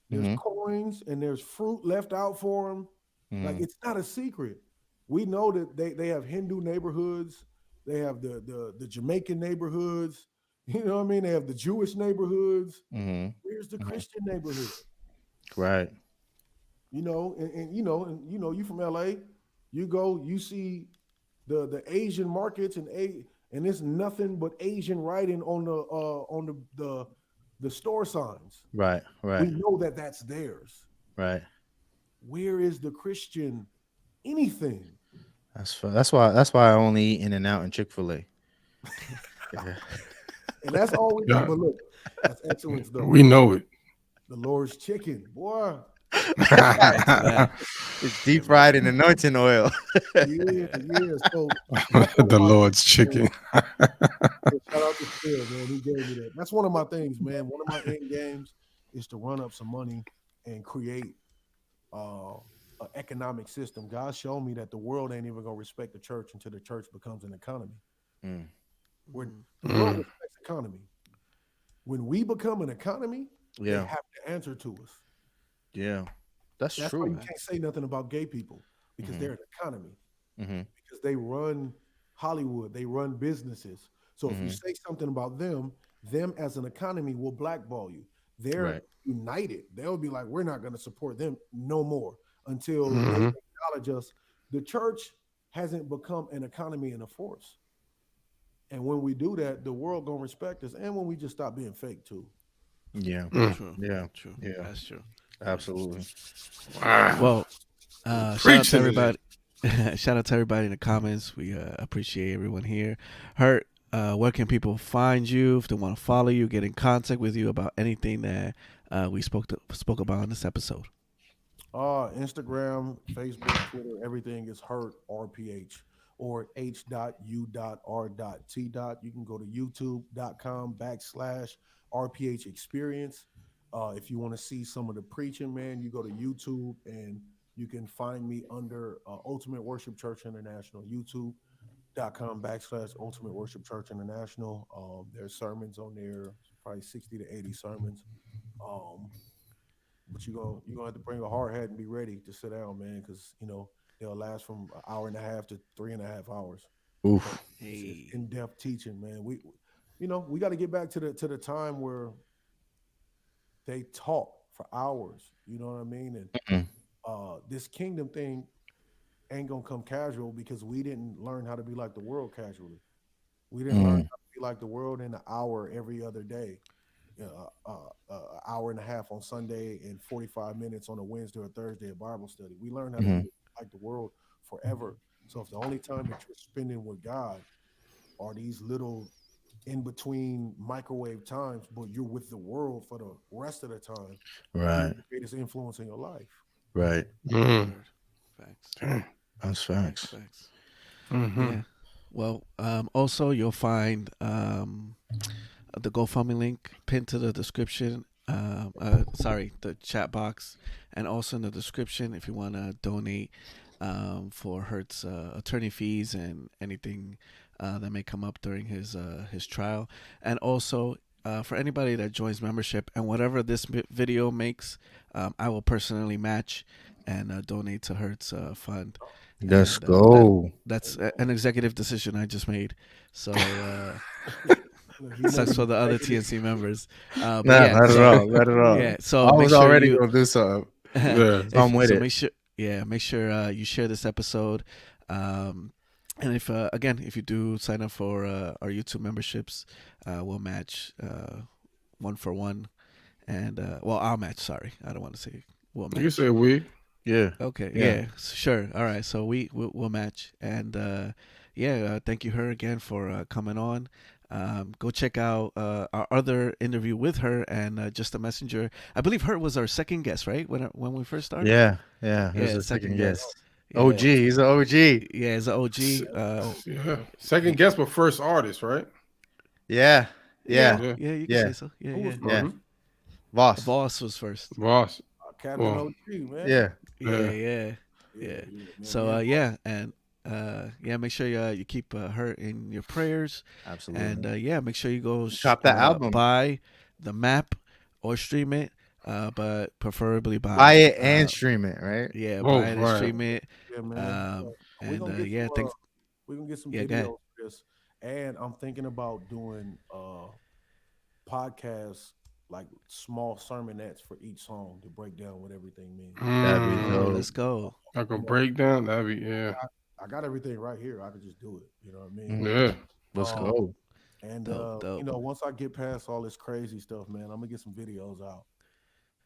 There's Hmm. coins and there's fruit left out for them. Like, Hmm. it's not a secret. We know that they have Hindu neighborhoods. They have the Jamaican neighborhoods. You know what I mean? They have the Jewish neighborhoods. Hmm. Where's the Christian neighborhood? Right. You from LA. You go, you see the Asian markets and and it's nothing but Asian writing on the store signs. Right. We Right. know that that's theirs. Right. Where is the Christian anything? That's why I only eat In and Out and Chick-fil-A. Yeah. And that's all we got. Yeah, But look, that's excellence though. we know it. The Lord's chicken, boy. Amen to that. It's deep Amen fried to in that. anointing oil. Yeah, yeah. So that's one of The my Lord's things, man. chicken. Yeah, shout out to Phil, man. He gave me that. That's one of my things, man. One of my end games is to run up some money and create uh, an economic system. God showed me that the world ain't even gonna respect the church until the church becomes an economy. Mm, Where Mhm. the world Mm. respects economy. When we become an economy, they yeah. have to answer to us. Yeah. That's That's why you true. can't say nothing about gay people because Hmm. they're an economy. Hmm. Because they run Hollywood, they run businesses. So if you Hmm. say something about them as an economy will blackball you. They're Right. united. They'll be like, we're not going to support them no more until they Hmm. acknowledge us. The church hasn't become an economy and a force. And when we do that, the world gonna respect us. And when we just stop being fake too. Yeah. Mm. True. Yeah. True. Yeah. That's true. Absolutely. Wow. Well, You shout out to preaching today. everybody. Shout out to everybody in the comments. We appreciate everyone here. Hurt. Where can people find you if they want to follow you, get in contact with you about anything that we spoke about in this episode? Instagram, Facebook, Twitter, everything is Hurt RPH or H.U.R.T. You can go to youtube.com/RPH experience. If you want to see some of the preaching, man, you go to YouTube and you can find me under Ultimate Worship Church International, youtube.com/Ultimate Worship Church International. There's sermons on there, probably 60 to 80 sermons. Um, but you're gonna have to bring a hard hat and be ready to sit down, man, because they'll last from an hour and a half to 3.5 hours. So Oof. it's Hey. in-depth teaching, man. We got to get back to the time where they taught for hours. You know what I mean? And Mm. this kingdom thing ain't gonna come casual because we didn't learn how to be like the world casually. We didn't learn Mm. how to be like the world in an hour every other day. Hour and a half on Sunday and 45 minutes on a Wednesday or Thursday at Bible study. We learn how to Mhm. be like the world forever. So if the only time that you're spending with God are these little in between microwave times, but you're with the world for the rest of the time, you're Right. the greatest influence in your life. Right. Mm. Word. Facts. Damn. That's Facts. facts. Facts. Hmm. Yeah. Well, also you'll find the GoFundMe link pinned to the description. Sorry, the chat box, and also in the description if you want to donate for Hertz attorney fees and anything that may come up during his trial, and also. For anybody that joins membership and whatever this video makes, I will personally match and donate to Hertz fund, Let's and that go. that's an executive decision I just made. So Look, he it made sucks an for the other executive. TNC members. But Nah, yeah, not at so all. Not at all. yeah, so I was make sure already you gonna do something. Yeah. So I'm with so it. make sure you share this episode. Um, and if again, if you do sign up for our YouTube memberships, we'll match 1 for 1, and well, I'll match. Sorry, I don't want to say we'll You match. said we. Yeah. Okay, Yeah. yeah, sure. All right, so we'll match, and yeah, thank you her again for coming on. Go check out our other interview with her and just a messenger. I believe her was our second guest, right? When we first started. Yeah. Yeah. It was Yeah, a second second guess. guest. OG. Yeah, He's an OG. yeah, it's an Yeah. OG. Oh, Yeah. He, Second guess, but first artist, right? Yeah. yeah, Yeah. Yeah. yeah, you can Yeah. say so. Yeah, who was yeah. first? Yeah. Hmm. Voss. Voss was first. Boss. Captain Well, OG, man. Yeah. Yeah, yeah. yeah, Yeah, yeah. yeah, man. So Me and yeah, and yeah, make sure you keep her in your prayers, and Absolutely. yeah, make sure you go Chop that album. buy the map or stream it, but preferably Buy buy it and stream it, right? yeah, buy Both, it and right. stream it, yeah, man. We're and gonna get yeah, some. thanks. We're gonna get some Yeah, go ahead. videos for this, and I'm thinking about doing podcasts like small sermonettes for each song to break down what everything means. That'd be Oh, Mm. dope. let's go. Like a You know, breakdown. That'd be, yeah. I got everything right here. I could just do it. You know what I mean? Mhm. Yeah. Let's Um, go. And Dope. once I get past all this crazy stuff, man, I'm gonna get some videos out.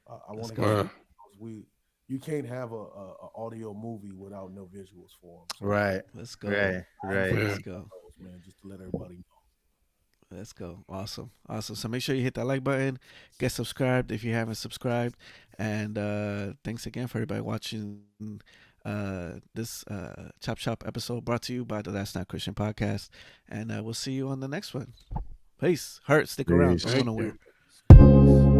I want Let's to go. get some Uh, videos. You can't have a audio movie without no visuals for them. So Right. Let's go. Right. I have Right. to yeah. Let's get go. those, man, just to let everybody know. Let's go. Awesome. Awesome. So make sure you hit that like button, get subscribed if you haven't subscribed. And thanks again for everybody watching this Chop Shop episode brought to you by the That's Not Christian podcast. And we'll see you on the next one. Peace. Heart, stick around. Peace. Don't go Thank nowhere. you. Peace.